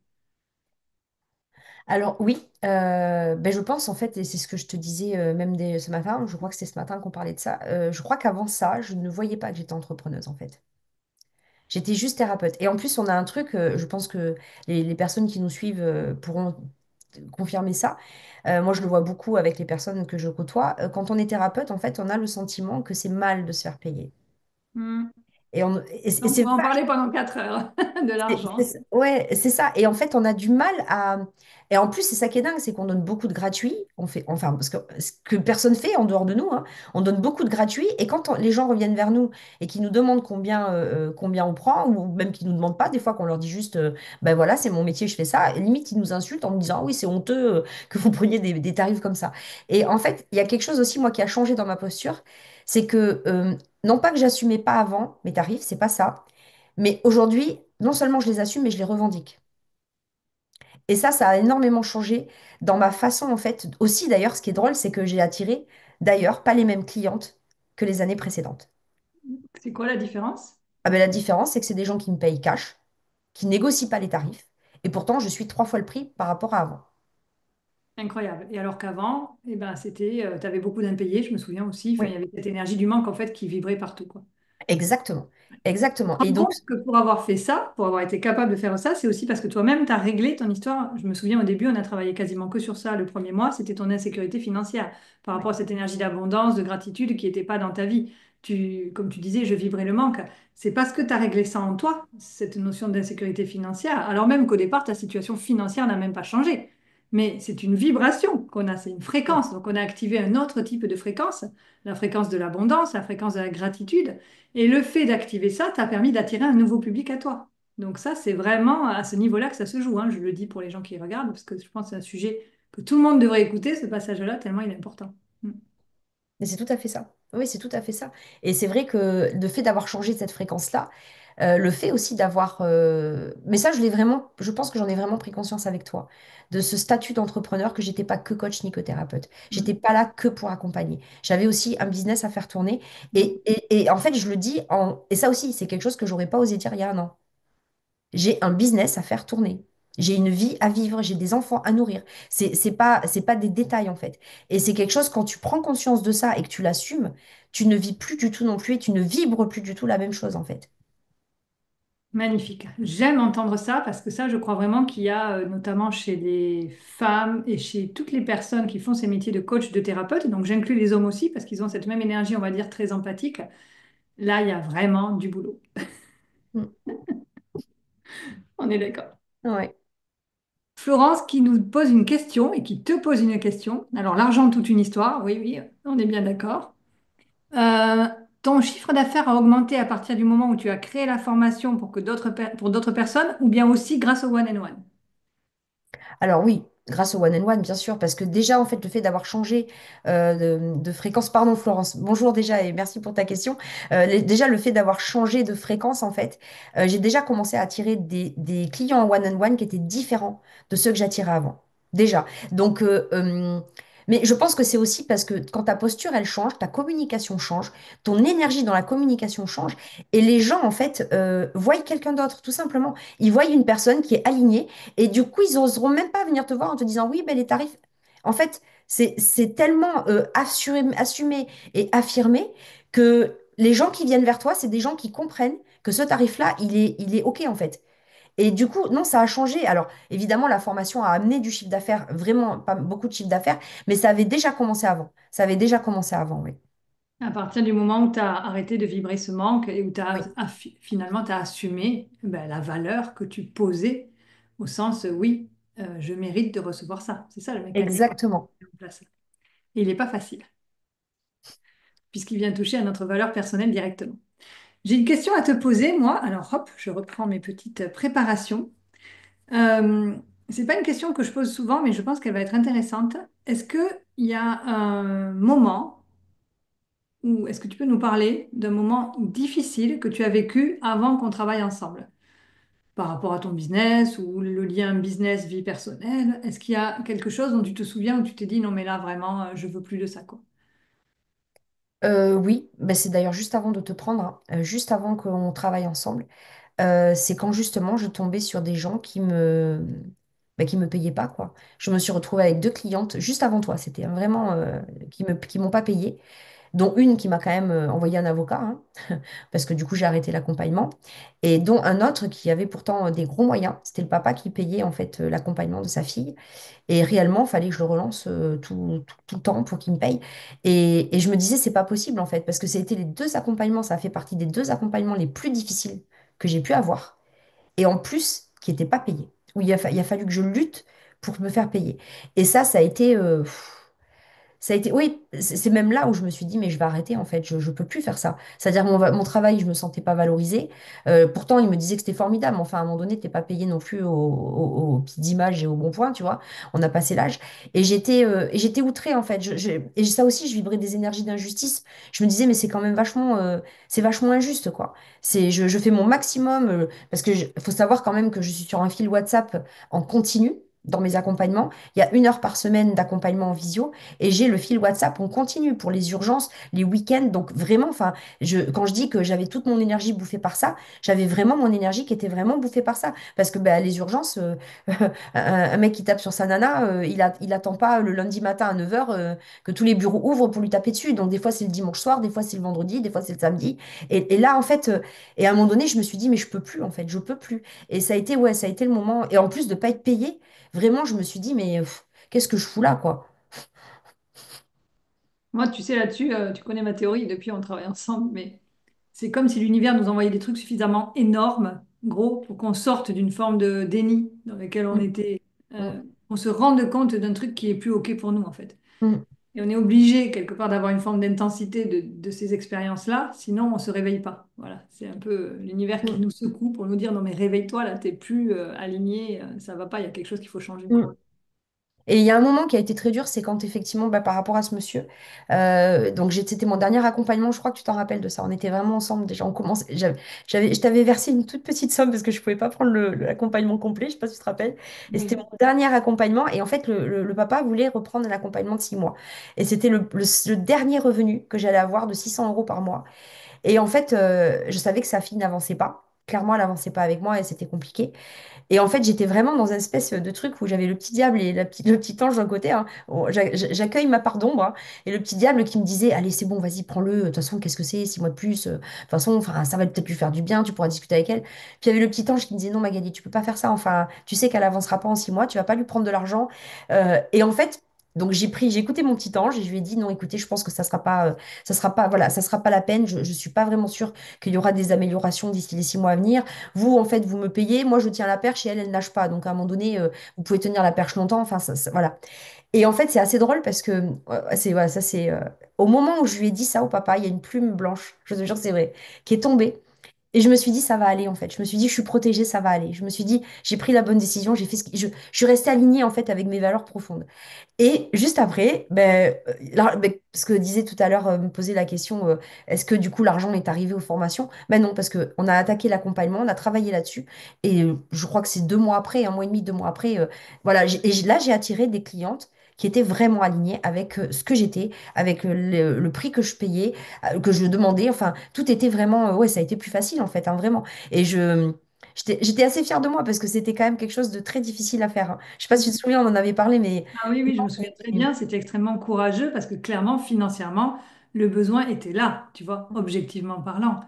Alors oui, ben, je pense en fait, et c'est ce que je te disais même dès ce matin, je crois que c'était ce matin qu'on parlait de ça, je crois qu'avant ça, je ne voyais pas que j'étais entrepreneuse en fait. J'étais juste thérapeute. Et en plus, on a un truc, je pense que les personnes qui nous suivent pourront confirmer ça. Moi, je le vois beaucoup avec les personnes que je côtoie. Quand on est thérapeute, en fait, on a le sentiment que c'est mal de se faire payer. Hmm. Et On c'est pourrait en parler pendant 4 heures de l'argent. Ouais, c'est ça. Et en fait, on a du mal à. Et en plus, c'est ça qui est dingue, c'est qu'on donne beaucoup de gratuits. On fait, enfin, parce que ce que personne fait en dehors de nous, hein, on donne beaucoup de gratuits. Et quand les gens reviennent vers nous et qui nous demandent combien on prend, ou même qui nous demandent pas, des fois qu'on leur dit juste, ben voilà, c'est mon métier, je fais ça. Et limite, ils nous insultent en nous disant, ah oui, c'est honteux que vous preniez des tarifs comme ça. Et en fait, il y a quelque chose aussi, moi, qui a changé dans ma posture, c'est que non pas que j'assumais pas avant mes tarifs, c'est pas ça. Mais aujourd'hui, non seulement je les assume, mais je les revendique. Et ça a énormément changé dans ma façon, en fait. Aussi, d'ailleurs, ce qui est drôle, c'est que j'ai attiré, d'ailleurs, pas les mêmes clientes que les années précédentes. C'est quoi la différence? Ah ben, la différence, c'est que c'est des gens qui me payent cash, qui négocient pas les tarifs, et pourtant, je suis 3 fois le prix par rapport à avant. Incroyable. Et alors qu'avant, eh ben, c'était, tu avais beaucoup d'impayés, je me souviens aussi. Enfin, il Oui, y avait cette énergie du manque en fait qui vibrait partout, quoi. exactement. Exactement. Je Et me rends donc, compte que pour avoir fait ça, pour avoir été capable de faire ça, c'est aussi parce que toi-même, tu as réglé ton histoire. Je me souviens au début, on a travaillé quasiment que sur ça le premier mois, c'était ton insécurité financière par ouais, rapport à cette énergie d'abondance, de gratitude qui n'était pas dans ta vie. Comme tu disais, je vibrais le manque. C'est parce que tu as réglé ça en toi, cette notion d'insécurité financière, alors même qu'au départ, ta situation financière n'a même pas changé. Mais c'est une vibration qu'on a, c'est une ouais. fréquence. Donc on a activé un autre type de fréquence, la fréquence de l'abondance, la fréquence de la gratitude. Et le fait d'activer ça t'a permis d'attirer un nouveau public à toi. Donc ça, c'est vraiment à ce niveau-là que ça se joue, hein. Je le dis pour les gens qui regardent, parce que je pense que c'est un sujet que tout le monde devrait écouter, ce passage-là, tellement il est important. Mm. Mais c'est tout à fait ça. Oui, c'est tout à fait ça. Et c'est vrai que le fait d'avoir changé cette fréquence-là, le fait aussi d'avoir... Mais ça, je l'ai vraiment, je pense que j'en ai vraiment pris conscience avec toi, de ce statut d'entrepreneur, que j'étais pas que coach ni que thérapeute. J'étais Mm. pas là que pour accompagner. J'avais aussi un business à faire tourner. Mm. Et en fait, je le dis, et ça aussi, c'est quelque chose que j'aurais pas osé dire il y a un an. J'ai un business à faire tourner. J'ai une vie à vivre, j'ai des enfants à nourrir. C'est pas des détails en fait. Et c'est quelque chose, quand tu prends conscience de ça et que tu l'assumes, tu ne vis plus du tout non plus et tu ne vibres plus du tout la même chose en fait. Magnifique. J'aime entendre ça parce que ça, je crois vraiment qu'il y a, notamment chez les femmes et chez toutes les personnes qui font ces métiers de coach, de thérapeute, donc j'inclus les hommes aussi parce qu'ils ont cette même énergie, on va dire, très empathique. Là, il y a vraiment du boulot. Mm. On est d'accord. Ouais. Florence qui nous pose une question et qui te pose une question. Alors, l'argent, toute une histoire, oui, oui, on est bien d'accord. Euh, Ton chiffre d'affaires a augmenté à partir du moment où tu as créé la formation pour pour d'autres personnes ou bien aussi grâce au one-and-one? Alors oui, grâce au one-on-one, bien sûr, parce que déjà, en fait, le fait d'avoir changé de fréquence, pardon Florence, bonjour déjà et merci pour ta question. Déjà, le fait d'avoir changé de fréquence, en fait, j'ai déjà commencé à attirer des clients en one-on-one qui étaient différents de ceux que j'attirais avant. Déjà. Donc, mais je pense que c'est aussi parce que quand ta posture, elle change, ta communication change, ton énergie dans la communication change, et les gens, en fait, voient quelqu'un d'autre, tout simplement. Ils voient une personne qui est alignée et du coup, ils n'oseront même pas venir te voir en te disant oui, ben, les tarifs. En fait, c'est tellement assumé et affirmé que les gens qui viennent vers toi, c'est des gens qui comprennent que ce tarif-là, il est OK en fait. Et du coup, non, ça a changé. Alors, évidemment, la formation a amené du chiffre d'affaires, vraiment pas beaucoup de chiffre d'affaires, mais ça avait déjà commencé avant. Ça avait déjà commencé avant, oui. À partir du moment où tu as arrêté de vibrer ce manque et où Oui, finalement tu as assumé ben, la valeur que tu posais au sens, oui, je mérite de recevoir ça. C'est ça le mécanisme Exactement. en place. Et il n'est pas facile, puisqu'il vient toucher à notre valeur personnelle directement. J'ai une question à te poser, moi. Alors, hop, je reprends mes petites préparations. Euh, c'est pas une question que je pose souvent, mais je pense qu'elle va être intéressante. Est-ce qu'il y a un moment, ou est-ce que tu peux nous parler d'un moment difficile que tu as vécu avant qu'on travaille ensemble? Par rapport à ton business ou le lien business-vie personnelle? Est-ce qu'il y a quelque chose dont tu te souviens où tu t'es dit non mais là vraiment je veux plus de ça quoi. Oui, bah, c'est d'ailleurs juste avant de te prendre, hein, juste avant qu'on travaille ensemble. C'est quand justement je tombais sur des gens qui me payaient pas, quoi. Je me suis retrouvée avec deux clientes juste avant toi. C'était vraiment qui m'ont pas payé, dont une qui m'a quand même envoyé un avocat, hein, parce que du coup j'ai arrêté l'accompagnement, et dont un autre qui avait pourtant des gros moyens. C'était le papa qui payait en fait l'accompagnement de sa fille. Et réellement, il fallait que je le relance tout le temps pour qu'il me paye. Et je me disais, c'est pas possible en fait, parce que ça a été les deux accompagnements, ça a fait partie des deux accompagnements les plus difficiles que j'ai pu avoir. Et en plus, qui n'étaient pas payés. Où il a fallu que je lutte pour me faire payer. Et ça a été, ça a été, oui, c'est même là où je me suis dit, mais je vais arrêter en fait, je ne peux plus faire ça. C'est-à-dire mon travail, je me sentais pas valorisée. Pourtant, il me disait que c'était formidable, mais enfin, à un moment donné, t'es pas payé non plus aux petites images et au bon point, tu vois. On a passé l'âge. Et j'étais outrée en fait. Et ça aussi, je vibrais des énergies d'injustice. Je me disais, mais c'est quand même c'est vachement injuste, quoi. Je fais mon maximum, parce que faut savoir quand même que je suis sur un fil WhatsApp en continu dans mes accompagnements. Il y a 1 heure par semaine d'accompagnement en visio. Et j'ai le fil WhatsApp, on continue pour les urgences, les week-ends. Donc vraiment, enfin, quand je dis que j'avais toute mon énergie bouffée par ça, j'avais vraiment mon énergie qui était vraiment bouffée par ça. Parce que bah, les urgences, un mec qui tape sur sa nana, il attend pas le lundi matin à 9 heures que tous les bureaux ouvrent pour lui taper dessus. Donc des fois c'est le dimanche soir, des fois c'est le vendredi, des fois c'est le samedi. Et là en fait, et à un moment donné, je me suis dit, mais je peux plus en fait, je peux plus. Et ça a été, ouais, ça a été le moment. Et en plus de pas être payée, vraiment, je me suis dit, mais qu'est-ce que je fous là, quoi? Moi tu sais là-dessus, tu connais ma théorie depuis on travaille ensemble, mais c'est comme si l'univers nous envoyait des trucs suffisamment énormes, gros, pour qu'on sorte d'une forme de déni dans lequel on Mm, était, mm, on se rende compte d'un truc qui est plus OK pour nous en fait. mm, Et on est obligé quelque part d'avoir une forme d'intensité de ces expériences-là, sinon on se réveille pas. Voilà, c'est un peu l'univers qui mm, nous secoue pour nous dire non mais réveille-toi là, t'es plus aligné, ça va pas, il y a quelque chose qu'il faut changer. mm. Et il y a un moment qui a été très dur, c'est quand effectivement, bah, par rapport à ce monsieur, donc c'était mon dernier accompagnement, je crois que tu t'en rappelles de ça, on était vraiment ensemble déjà, on commençait, je t'avais versé une toute petite somme parce que je pouvais pas prendre l'accompagnement complet, je sais pas si tu te rappelles, et c'était Oui. mon dernier accompagnement, et en fait le papa voulait reprendre un accompagnement de 6 mois, et c'était le dernier revenu que j'allais avoir de 600 euros par mois, et en fait je savais que sa fille n'avançait pas, clairement elle n'avançait pas avec moi et c'était compliqué. Et en fait, j'étais vraiment dans une espèce de truc où j'avais le petit diable et le petit ange d'un côté, hein. Bon, j'accueille ma part d'ombre, hein. Et le petit diable qui me disait, allez, c'est bon, vas-y, prends-le. De toute façon, qu'est-ce que c'est? 6 mois de plus. De toute façon, enfin, ça va peut-être lui faire du bien. Tu pourras discuter avec elle. Puis il y avait le petit ange qui me disait, non, Magali, tu peux pas faire ça. Enfin, tu sais qu'elle avancera pas en 6 mois. Tu vas pas lui prendre de l'argent. Et en fait. Donc j'ai écouté mon petit ange et je lui ai dit non écoutez je pense que ça sera pas la peine je suis pas vraiment sûre qu'il y aura des améliorations d'ici les 6 mois à venir. Vous, en fait, vous me payez, moi, je tiens la perche et elle, elle nage pas. Donc, à un moment donné, vous pouvez tenir la perche longtemps. Enfin, voilà. Et en fait, c'est assez drôle parce que voilà, ça, au moment où je lui ai dit ça au papa, il y a une plume blanche, je te jure, c'est vrai, qui est tombée. Et je me suis dit, ça va aller, en fait. Je me suis dit, je suis protégée, ça va aller. Je me suis dit, j'ai pris la bonne décision, j'ai fait je suis restée alignée, en fait, avec mes valeurs profondes. Et juste après, parce que disait tout à l'heure, me poser la question, est-ce que du coup l'argent est arrivé aux formations? Ben non, parce qu'on a attaqué l'accompagnement, on a travaillé là-dessus. Et je crois que c'est 2 mois après, 1 mois et demi, 2 mois après, voilà. Là, j'ai attiré des clientes qui étaient vraiment alignées avec ce que j'étais, avec le prix que je payais, que je demandais. Enfin, tout était vraiment, ouais, ça a été plus facile en fait, hein, vraiment. Et j'étais assez fière de moi parce que c'était quand même quelque chose de très difficile à faire, hein. Je sais pas si tu te souviens, on en avait parlé, mais Ah oui, oui, je me ça a souviens très été- bien, c'était extrêmement courageux parce que clairement, financièrement, le besoin était là, tu vois, objectivement parlant.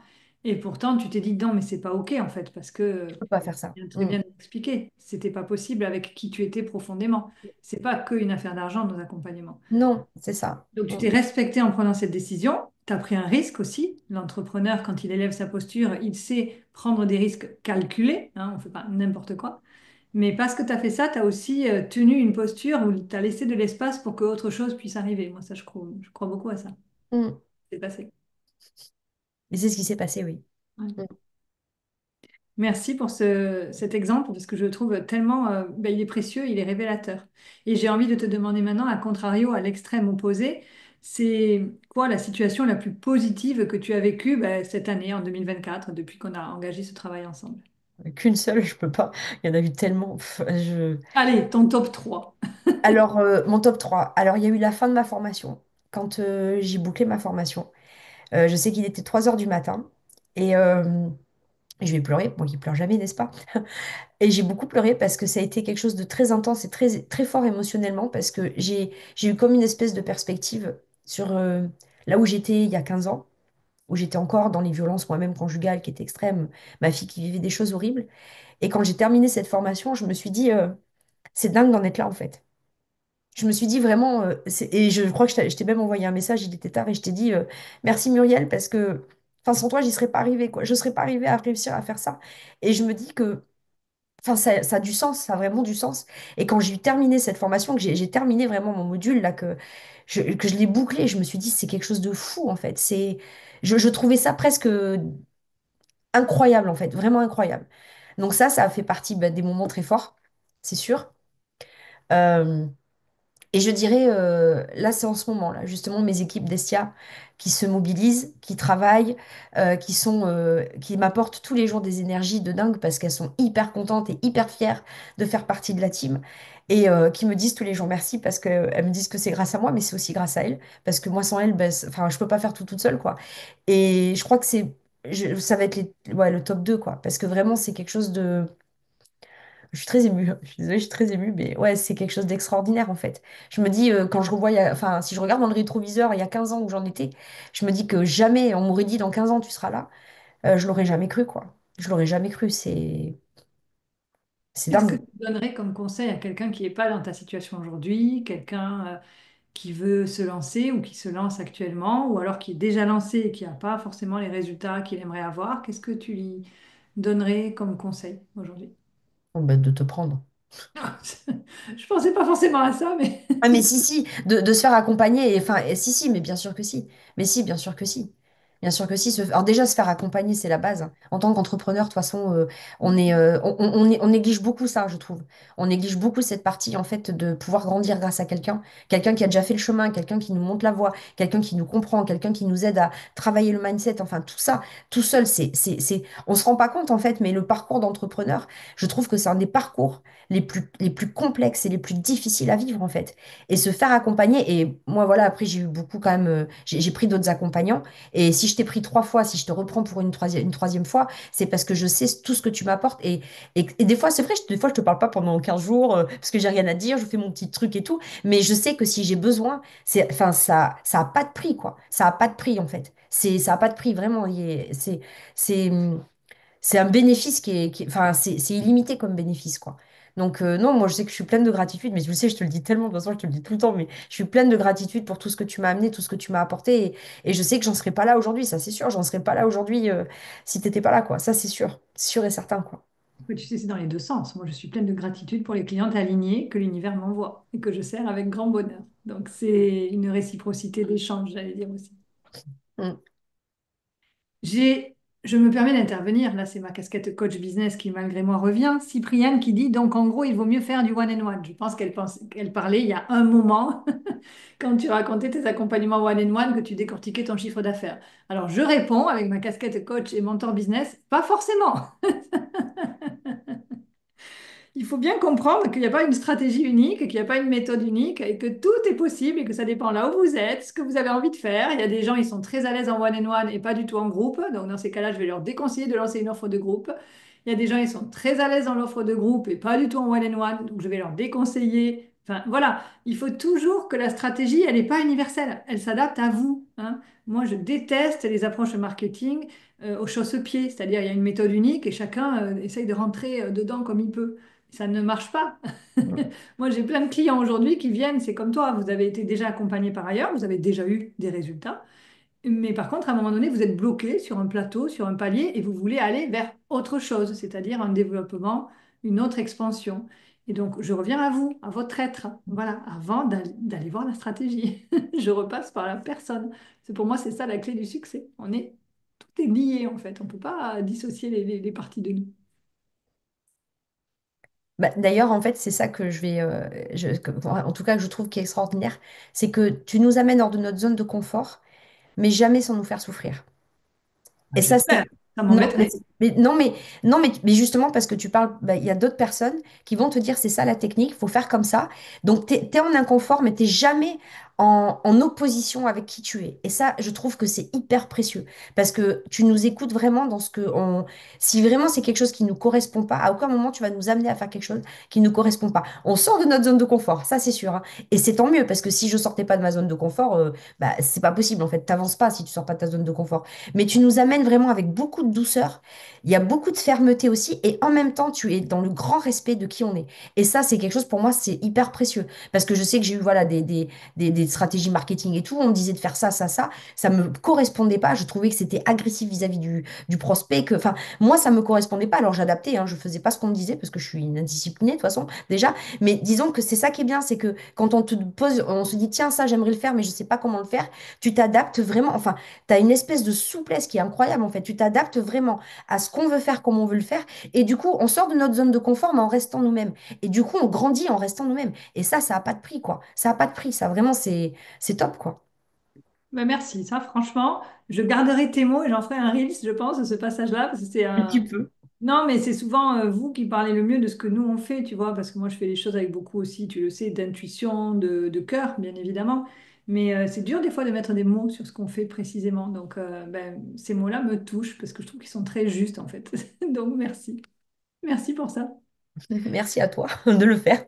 Et pourtant, tu t'es dit non, mais c'est pas OK en fait, parce que je peux pas faire ça. tu viens très Mm. bien expliqué, c'était pas possible avec qui tu étais profondément. C'est pas qu'une affaire d'argent, nos accompagnements. Non, c'est ça. Donc, tu Mm. t'es respecté en prenant cette décision. Tu as pris un risque aussi. L'entrepreneur, quand il élève sa posture, il sait prendre des risques calculés, hein, on ne fait pas n'importe quoi. Mais parce que tu as fait ça, tu as aussi tenu une posture où tu as laissé de l'espace pour que autre chose puisse arriver. Moi, ça, je crois beaucoup à ça. Mm. C'est passé. Et c'est ce qui s'est passé, oui. Ouais. Mm. Merci pour cet exemple parce que je le trouve tellement, il est précieux, il est révélateur. Et j'ai envie de te demander maintenant, à contrario, à l'extrême opposé, c'est quoi la situation la plus positive que tu as vécue cette année, en 2024, depuis qu'on a engagé ce travail ensemble? Qu'une seule, je peux pas. Il y en a eu tellement. Allez, ton top 3. Alors, mon top 3. Alors, il y a eu la fin de ma formation. Quand j'ai bouclé ma formation, je sais qu'il était 3 heures du matin. Et je vais pleurer. Moi qui pleure jamais, n'est-ce pas? Et j'ai beaucoup pleuré parce que ça a été quelque chose de très intense et très, très fort émotionnellement parce que j'ai eu comme une espèce de perspective sur là où j'étais il y a 15 ans, où j'étais encore dans les violences moi-même conjugales qui étaient extrêmes, ma fille qui vivait des choses horribles. Et quand j'ai terminé cette formation, je me suis dit, c'est dingue d'en être là en fait. Je me suis dit vraiment, et je crois que je t'ai même envoyé un message, il était tard, et je t'ai dit, merci Muriel, parce que enfin, sans toi, j'y serais pas arrivée, quoi. Je serais pas arrivée à réussir à faire ça. Et je me dis que enfin, ça a du sens, ça a vraiment du sens. Et quand j'ai eu terminé cette formation, que j'ai terminé vraiment mon module, là, que je l'ai bouclé, je me suis dit, c'est quelque chose de fou, en fait. Je trouvais ça presque incroyable, en fait, vraiment incroyable. Donc ça a fait partie bah, des moments très forts, c'est sûr. Euh, Et je dirais, là, c'est en ce moment, là, justement, mes équipes d'Estia qui se mobilisent, qui travaillent, qui m'apportent tous les jours des énergies de dingue parce qu'elles sont hyper contentes et hyper fières de faire partie de la team et qui me disent tous les jours merci parce qu'elles me disent que c'est grâce à moi, mais c'est aussi grâce à elles parce que moi, sans elles, ben, enfin, je peux pas faire tout toute seule, quoi. Et je crois que ça va être ouais, le top 2 quoi, parce que vraiment, c'est quelque chose de je suis très émue. Je suis désolée, je suis très émue, mais ouais, c'est quelque chose d'extraordinaire en fait. Je me dis, quand je revois, enfin, si je regarde dans le rétroviseur il y a 15 ans où j'en étais, je me dis que jamais, on m'aurait dit dans 15 ans tu seras là. Je l'aurais jamais cru, quoi. Je l'aurais jamais cru, c'est Qu'est-ce que dingue. tu donnerais comme conseil à quelqu'un qui n'est pas dans ta situation aujourd'hui, quelqu'un qui veut se lancer ou qui se lance actuellement, ou alors qui est déjà lancé et qui n'a pas forcément les résultats qu'il aimerait avoir? Qu'est-ce que tu lui donnerais comme conseil aujourd'hui? Bon, bah, de te prendre. Je pensais pas forcément à ça, mais Ah mais si, si, de se faire accompagner, enfin, et si, si, mais bien sûr que si. Mais si, bien sûr que si. Bien sûr que si. Alors déjà, se faire accompagner, c'est la base, hein. En tant qu'entrepreneur, de toute façon, on néglige beaucoup ça, je trouve. On néglige beaucoup cette partie, en fait, de pouvoir grandir grâce à quelqu'un. Quelqu'un qui a déjà fait le chemin, quelqu'un qui nous montre la voie, quelqu'un qui nous comprend, quelqu'un qui nous aide à travailler le mindset. Enfin, tout ça, tout seul, on se rend pas compte, en fait, mais le parcours d'entrepreneur, je trouve que c'est un des parcours les plus complexes et les plus difficiles à vivre, en fait et se faire accompagner. Et moi, voilà, après, j'ai eu beaucoup quand même, j'ai pris d'autres accompagnants. Et si je t'ai pris 3 fois, si je te reprends pour une troisième fois, c'est parce que je sais tout ce que tu m'apportes. Et des fois, c'est vrai, des fois, je te parle pas pendant 15 jours parce que j'ai rien à dire, je fais mon petit truc et tout. Mais je sais que si j'ai besoin, enfin, ça a pas de prix, quoi. Ça a pas de prix, en fait. Ça a pas de prix, vraiment. C'est, c'est un bénéfice enfin, c'est illimité comme bénéfice, quoi. Donc, non, moi, je sais que je suis pleine de gratitude, mais je le sais, je te le dis tellement, de toute façon, je te le dis tout le temps, mais je suis pleine de gratitude pour tout ce que tu m'as amené, tout ce que tu m'as apporté, et je sais que j'en serais pas là aujourd'hui, ça, c'est sûr, j'en serais pas là aujourd'hui si t'étais pas là, quoi. Ça, c'est sûr et certain, quoi. tu sais, c'est dans les deux sens. Moi, je suis pleine de gratitude pour les clientes alignées que l'univers m'envoie et que je sers avec grand bonheur. Donc, c'est une réciprocité d'échange, j'allais dire aussi. Mm. J'ai, je me permets d'intervenir, là c'est ma casquette coach business qui malgré moi revient. Cypriane qui dit donc en gros il vaut mieux faire du one and one. Je pense qu'elle parlait il y a un moment quand tu racontais tes accompagnements one and one que tu décortiquais ton chiffre d'affaires. Alors je réponds avec ma casquette coach et mentor business, pas forcément. Il faut bien comprendre qu'il n'y a pas une stratégie unique, qu'il n'y a pas une méthode unique et que tout est possible et que ça dépend là où vous êtes, ce que vous avez envie de faire. Il y a des gens, ils sont très à l'aise en one-on-one et pas du tout en groupe. Donc, dans ces cas-là, je vais leur déconseiller de lancer une offre de groupe. Il y a des gens, ils sont très à l'aise dans l'offre de groupe et pas du tout en one-on-one. Donc, je vais leur déconseiller. Enfin, voilà, il faut toujours que la stratégie, elle n'est pas universelle. Elle s'adapte à vous, hein. Moi, je déteste les approches marketing au chausse-pied. C'est-à-dire, il y a une méthode unique et chacun essaye de rentrer dedans comme il peut. Ça ne marche pas. Moi, j'ai plein de clients aujourd'hui qui viennent, c'est comme toi, vous avez été déjà accompagné par ailleurs, vous avez déjà eu des résultats, mais par contre, à un moment donné, vous êtes bloqué sur un plateau, sur un palier, et vous voulez aller vers autre chose, c'est-à-dire un développement une autre expansion. Et donc, je reviens à vous, à votre être, voilà, avant d'aller voir la stratégie. Je repasse par la personne. C'est pour moi, c'est ça la clé du succès. Tout est lié en fait. On ne peut pas dissocier les parties de nous. Bah, d'ailleurs, en fait, c'est ça que en tout cas, que je trouve qui est extraordinaire, c'est que tu nous amènes hors de notre zone de confort, mais jamais sans nous faire souffrir. Ah, Et ça, j'espère. c'est. Ça Non, m'embêterait. mais justement, parce que tu parles, bah, il y a d'autres personnes qui vont te dire c'est ça la technique, il faut faire comme ça. Donc, tu es, en inconfort, mais tu jamais en opposition avec qui tu es. Et ça, je trouve que c'est hyper précieux. Parce que tu nous écoutes vraiment dans ce que on. Si vraiment c'est quelque chose qui ne nous correspond pas, à aucun moment tu vas nous amener à faire quelque chose qui ne nous correspond pas. On sort de notre zone de confort, ça c'est sûr, hein. Et c'est tant mieux, parce que si je sortais pas de ma zone de confort, bah, c'est pas possible en fait. T'avances pas si tu sors pas de ta zone de confort. Mais tu nous amènes vraiment avec beaucoup de douceur. Il y a beaucoup de fermeté aussi. Et en même temps, tu es dans le grand respect de qui on est. Et ça, c'est quelque chose pour moi, c'est hyper précieux. Parce que je sais que j'ai eu voilà, des stratégies marketing et tout. On me disait de faire ça, ça, ça. Ça me correspondait pas. Je trouvais que c'était agressif vis-à-vis du prospect. Enfin, moi, ça me correspondait pas. Alors j'adaptais. Hein, je faisais pas ce qu'on me disait parce que je suis une indisciplinée de toute façon, déjà. Mais disons que c'est ça qui est bien. C'est que quand on te pose, on se dit, tiens, ça, j'aimerais le faire, mais je sais pas comment le faire. Tu t'adaptes vraiment. Enfin, tu as une espèce de souplesse qui est incroyable en fait. Tu t'adaptes vraiment à ce qu'on veut faire, comme on veut le faire. Et du coup, on sort de notre zone de confort, mais en restant nous-mêmes. Et du coup, on grandit en restant nous-mêmes. Et ça n'a pas de prix, quoi. Ça n'a pas de prix. Ça, vraiment, c'est top, quoi. Ben merci, ça franchement, je garderai tes mots et j'en ferai un Reels, je pense, de ce passage-là, parce que c'est Tu un... peux. Non, mais c'est souvent vous qui parlez le mieux de ce que nous on fait, tu vois, parce que moi je fais les choses avec beaucoup aussi, tu le sais, d'intuition, de cœur, bien évidemment. Mais c'est dur des fois de mettre des mots sur ce qu'on fait précisément. Donc ben, ces mots-là me touchent parce que je trouve qu'ils sont très justes en fait. Donc merci. Merci pour ça. Merci à toi de le faire.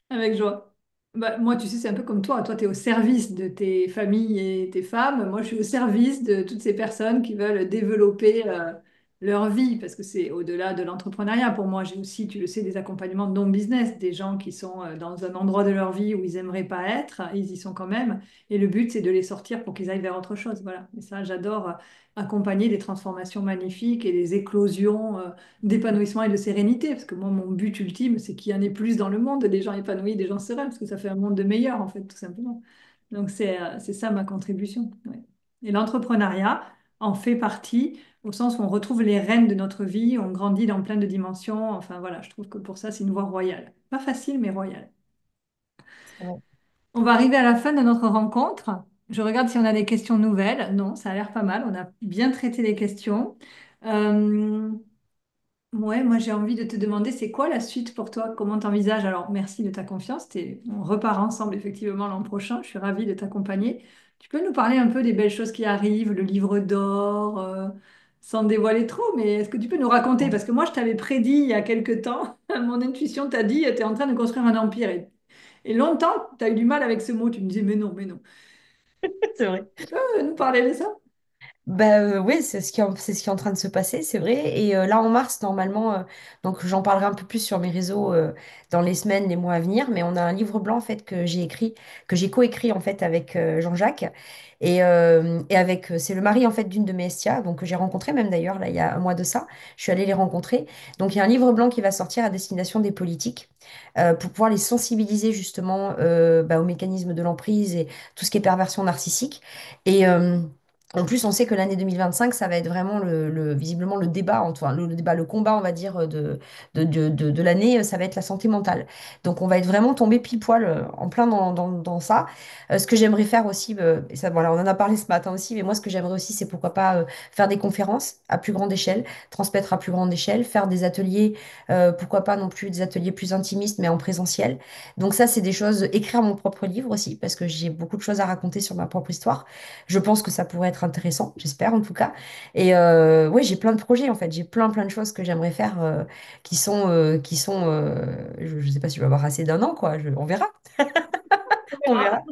Avec joie. Bah, moi, tu sais, c'est un peu comme toi. Toi, tu es au service de tes familles et tes femmes. Moi, je suis au service de toutes ces personnes qui veulent développer leur vie, parce que c'est au-delà de l'entrepreneuriat. Pour moi, j'ai aussi, tu le sais, des accompagnements de non-business, des gens qui sont dans un endroit de leur vie où ils aimeraient pas être, ils y sont quand même. Et le but, c'est de les sortir pour qu'ils aillent vers autre chose. Voilà. Et ça, j'adore accompagner des transformations magnifiques et des éclosions. D'épanouissement et de sérénité, parce que moi, mon but ultime, c'est qu'il y en ait plus dans le monde, des gens épanouis, des gens sereins, parce que ça fait un monde de meilleur, en fait, tout simplement. Donc, c'est ça ma contribution. Ouais. Et l'entrepreneuriat en fait partie, au sens où on retrouve les rênes de notre vie, on grandit dans plein de dimensions. Enfin, voilà, je trouve que pour ça, c'est une voie royale. Pas facile, mais royale. C'est vrai. On va arriver à la fin de notre rencontre. Je regarde si on a des questions nouvelles. Non, ça a l'air pas mal. On a bien traité les questions. Euh, Ouais, moi j'ai envie de te demander, c'est quoi la suite pour toi? Comment t'envisages? Alors, merci de ta confiance. On repart ensemble effectivement l'an prochain. Je suis ravie de t'accompagner. Tu peux nous parler un peu des belles choses qui arrivent, le livre d'or, sans dévoiler trop, mais est-ce que tu peux nous raconter? Parce que moi, je t'avais prédit il y a quelque temps, mon intuition t'a dit, tu es en train de construire un empire. Et longtemps, tu as eu du mal avec ce mot. Tu me disais, mais non, mais non. C'est vrai. Tu peux nous parler de ça? Bah oui, c'est ce qui est en train de se passer, c'est vrai. Et là en mars, normalement, donc j'en parlerai un peu plus sur mes réseaux dans les semaines, les mois à venir. Mais on a un livre blanc en fait que j'ai écrit, que j'ai coécrit en fait avec Jean-Jacques et avec c'est le mari en fait d'une de mes STA, donc que j'ai rencontré même d'ailleurs là il y a un mois de ça. Je suis allée les rencontrer. Donc il y a un livre blanc qui va sortir à destination des politiques pour pouvoir les sensibiliser justement bah, aux mécanismes de l'emprise et tout ce qui est perversion narcissique. Et en plus, on sait que l'année 2025, ça va être vraiment visiblement le débat, enfin, le débat, le combat, on va dire, de l'année, ça va être la santé mentale. Donc, on va être vraiment tombé pile poil en plein dans ça. Ce que j'aimerais faire aussi, et ça, voilà, on en a parlé ce matin aussi, mais moi, ce que j'aimerais aussi, c'est pourquoi pas faire des conférences à plus grande échelle, transmettre à plus grande échelle, faire des ateliers, pourquoi pas non plus des ateliers plus intimistes, mais en présentiel. Donc, ça, c'est des choses, écrire mon propre livre aussi, parce que j'ai beaucoup de choses à raconter sur ma propre histoire. Je pense que ça pourrait être intéressant, j'espère en tout cas. Et ouais, j'ai plein de projets en fait. J'ai plein de choses que j'aimerais faire je ne sais pas si je vais avoir assez d'un an, quoi. On verra. On On verra. verra.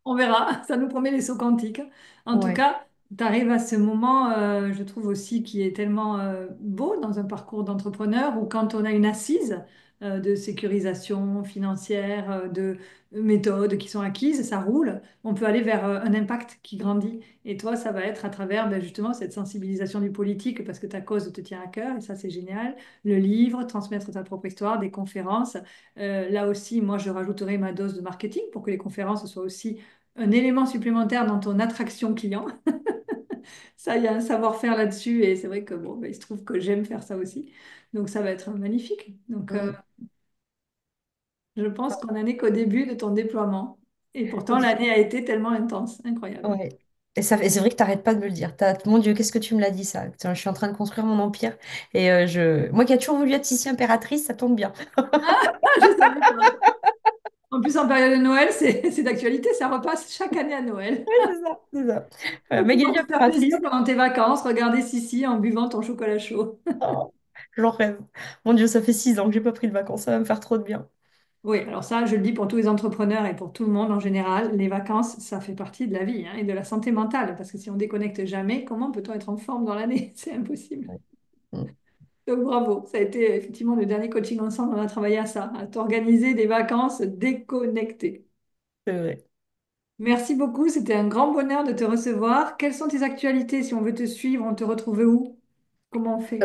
On verra. Ça nous promet les sauts quantiques. En tout Ouais. cas, tu arrives à ce moment, je trouve aussi, qui est tellement beau dans un parcours d'entrepreneur où quand on a une assise de sécurisation financière, de méthodes qui sont acquises, ça roule, on peut aller vers un impact qui grandit. Et toi, ça va être à travers ben, justement cette sensibilisation du politique parce que ta cause te tient à cœur et ça, c'est génial. Le livre, transmettre ta propre histoire, des conférences. Là aussi, moi, je rajouterai ma dose de marketing pour que les conférences soient aussi un élément supplémentaire dans ton attraction client. Ça, il y a un savoir-faire là-dessus et c'est vrai que bon, ben, il se trouve que j'aime faire ça aussi. Donc ça va être magnifique. Donc Mm. je pense qu'on n'en est qu'au début de ton déploiement. Et pourtant, Ex- l'année a été tellement intense, incroyable. Ouais. Et c'est vrai que t'arrêtes pas de me le dire. Mon Dieu, qu'est-ce que tu me l'as dit ça? Tiens, je suis en train de construire mon empire. Moi qui ai toujours voulu être ici impératrice, ça tombe bien. Ah, je savais pas. En plus, en période de Noël, c'est d'actualité, ça repasse chaque année à Noël. Ouais, c'est ça, c'est ça. Tu vas pouvoir Magali te faire plaisir impératrice. pendant tes vacances, regarder Sissi en buvant ton chocolat chaud. Oh, j'en rêve. Mon Dieu, ça fait 6 ans que j'ai pas pris de vacances. Ça va me faire trop de bien. Oui, alors ça, je le dis pour tous les entrepreneurs et pour tout le monde en général, les vacances, ça fait partie de la vie hein, et de la santé mentale, parce que si on déconnecte jamais, comment peut-on être en forme dans l'année? C'est impossible. Ouais. Mm. Donc bravo, ça a été effectivement le dernier coaching ensemble, on a travaillé à ça, à t'organiser des vacances déconnectées. C'est vrai. Merci beaucoup, c'était un grand bonheur de te recevoir. Quelles sont tes actualités? Si on veut te suivre, on te retrouve où? Comment on fait?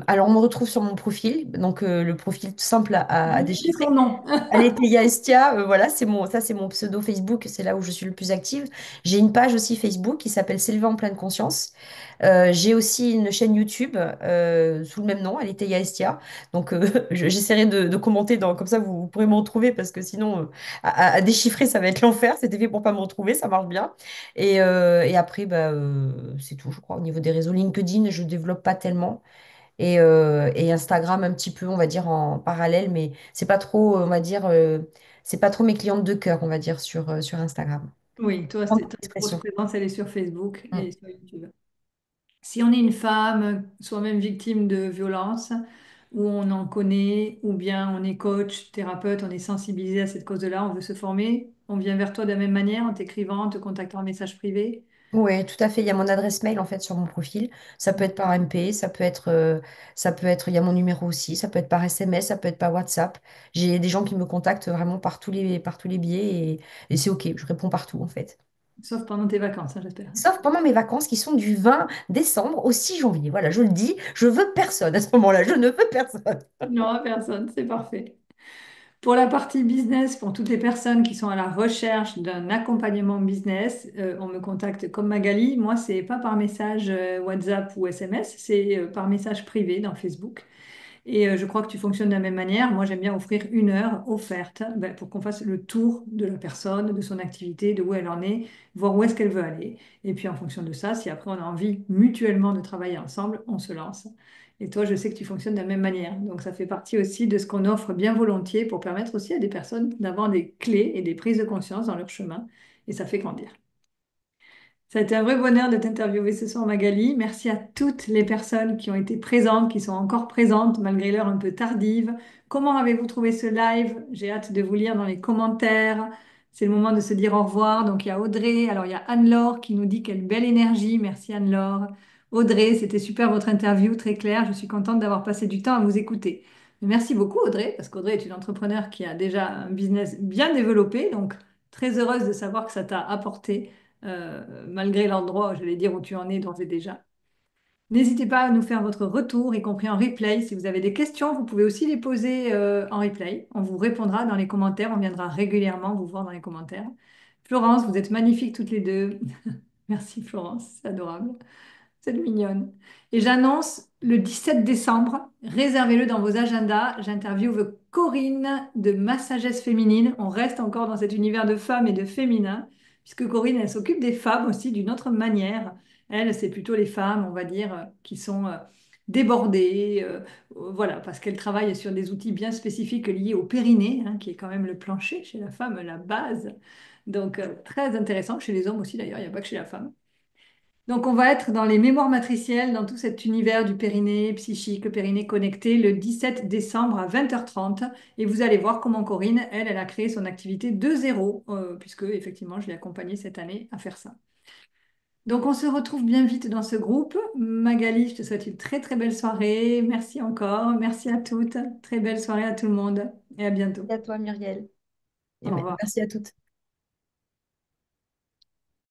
Alors, on me retrouve sur mon profil, donc le profil tout simple à Dis déchiffrer. son nom. Aletheia Estia, voilà, ça c'est mon pseudo Facebook, c'est là où je suis le plus active. J'ai une page aussi Facebook qui s'appelle S'élever en pleine conscience. J'ai aussi une chaîne YouTube sous le même nom, Aletheia Estia. Donc j'essaierai de commenter comme ça vous pourrez me retrouver parce que sinon à déchiffrer ça va être l'enfer. C'était fait pour pas me retrouver, ça marche bien. Et après bah, c'est tout, je crois, au niveau des réseaux. LinkedIn, je développe pas tellement et Instagram un petit peu, on va dire, en parallèle, mais c'est pas trop, on va dire, c'est pas trop mes clientes de cœur, on va dire, sur Instagram. Oui, toi, En ta grosse expression. présence, elle est sur Facebook Mm. et sur YouTube. Si on est une femme, soi-même victime de violences, ou on en connaît, ou bien on est coach, thérapeute, on est sensibilisé à cette cause-là, on veut se former, on vient vers toi de la même manière en t'écrivant, en te contactant en message privé. Oui, tout à fait. Il y a mon adresse mail en fait sur mon profil. Ça peut être par MP, il y a mon numéro aussi. Ça peut être par SMS, ça peut être par WhatsApp. J'ai des gens qui me contactent vraiment par tous les biais et c'est OK. Je réponds partout en fait. Sauf pendant tes vacances, hein, j'espère. Sauf pendant mes vacances qui sont du 20 décembre au 6 janvier. Voilà, je le dis, je veux personne à ce moment-là. Je ne veux personne. Non, personne, c'est parfait. Pour la partie business, pour toutes les personnes qui sont à la recherche d'un accompagnement business, on me contacte comme Magali. Moi, c'est pas par message WhatsApp ou SMS, c'est par message privé dans Facebook. Et je crois que tu fonctionnes de la même manière. Moi, j'aime bien offrir une heure offerte ben, pour qu'on fasse le tour de la personne, de son activité, de où elle en est, voir où est-ce qu'elle veut aller. Et puis, en fonction de ça, si après on a envie mutuellement de travailler ensemble, on se lance. Et toi, je sais que tu fonctionnes de la même manière. Donc, ça fait partie aussi de ce qu'on offre bien volontiers pour permettre aussi à des personnes d'avoir des clés et des prises de conscience dans leur chemin. Et ça fait grandir. Ça a été un vrai bonheur de t'interviewer ce soir, Magali. Merci à toutes les personnes qui ont été présentes, qui sont encore présentes malgré l'heure un peu tardive. Comment avez-vous trouvé ce live? J'ai hâte de vous lire dans les commentaires. C'est le moment de se dire au revoir. Donc, il y a Audrey, alors il y a Anne-Laure qui nous dit quelle belle énergie. Merci Anne-Laure. Audrey, c'était super votre interview, très claire. Je suis contente d'avoir passé du temps à vous écouter. Merci beaucoup Audrey, parce qu'Audrey est une entrepreneure qui a déjà un business bien développé. Donc, très heureuse de savoir que ça t'a apporté malgré l'endroit, j'allais dire, où tu en es d'ores et déjà. N'hésitez pas à nous faire votre retour, y compris en replay. Si vous avez des questions, vous pouvez aussi les poser en replay. On vous répondra dans les commentaires. On viendra régulièrement vous voir dans les commentaires. Florence, vous êtes magnifiques toutes les deux. Merci Florence, c'est adorable. C'est mignonne. Et j'annonce le 17 décembre, réservez-le dans vos agendas. J'interviewe Corinne de Ma Sagesse Féminine. On reste encore dans cet univers de femmes et de féminin, puisque Corinne, elle s'occupe des femmes aussi d'une autre manière. Elle, c'est plutôt les femmes, on va dire, qui sont débordées, voilà, parce qu'elle travaille sur des outils bien spécifiques liés au périnée, hein, qui est quand même le plancher chez la femme, la base. Donc, très intéressant, chez les hommes aussi d'ailleurs, il n'y a pas que chez la femme. Donc, on va être dans les mémoires matricielles, dans tout cet univers du périnée psychique, le périnée connecté, le 17 décembre à 20h30. Et vous allez voir comment Corinne, elle a créé son activité de zéro, puisque effectivement, je l'ai accompagnée cette année à faire ça. Donc, on se retrouve bien vite dans ce groupe. Magali, je te souhaite une très très belle soirée. Merci encore. Merci à toutes. Très belle soirée à tout le monde et à bientôt. Et à toi, Muriel. Au revoir. Merci à toutes.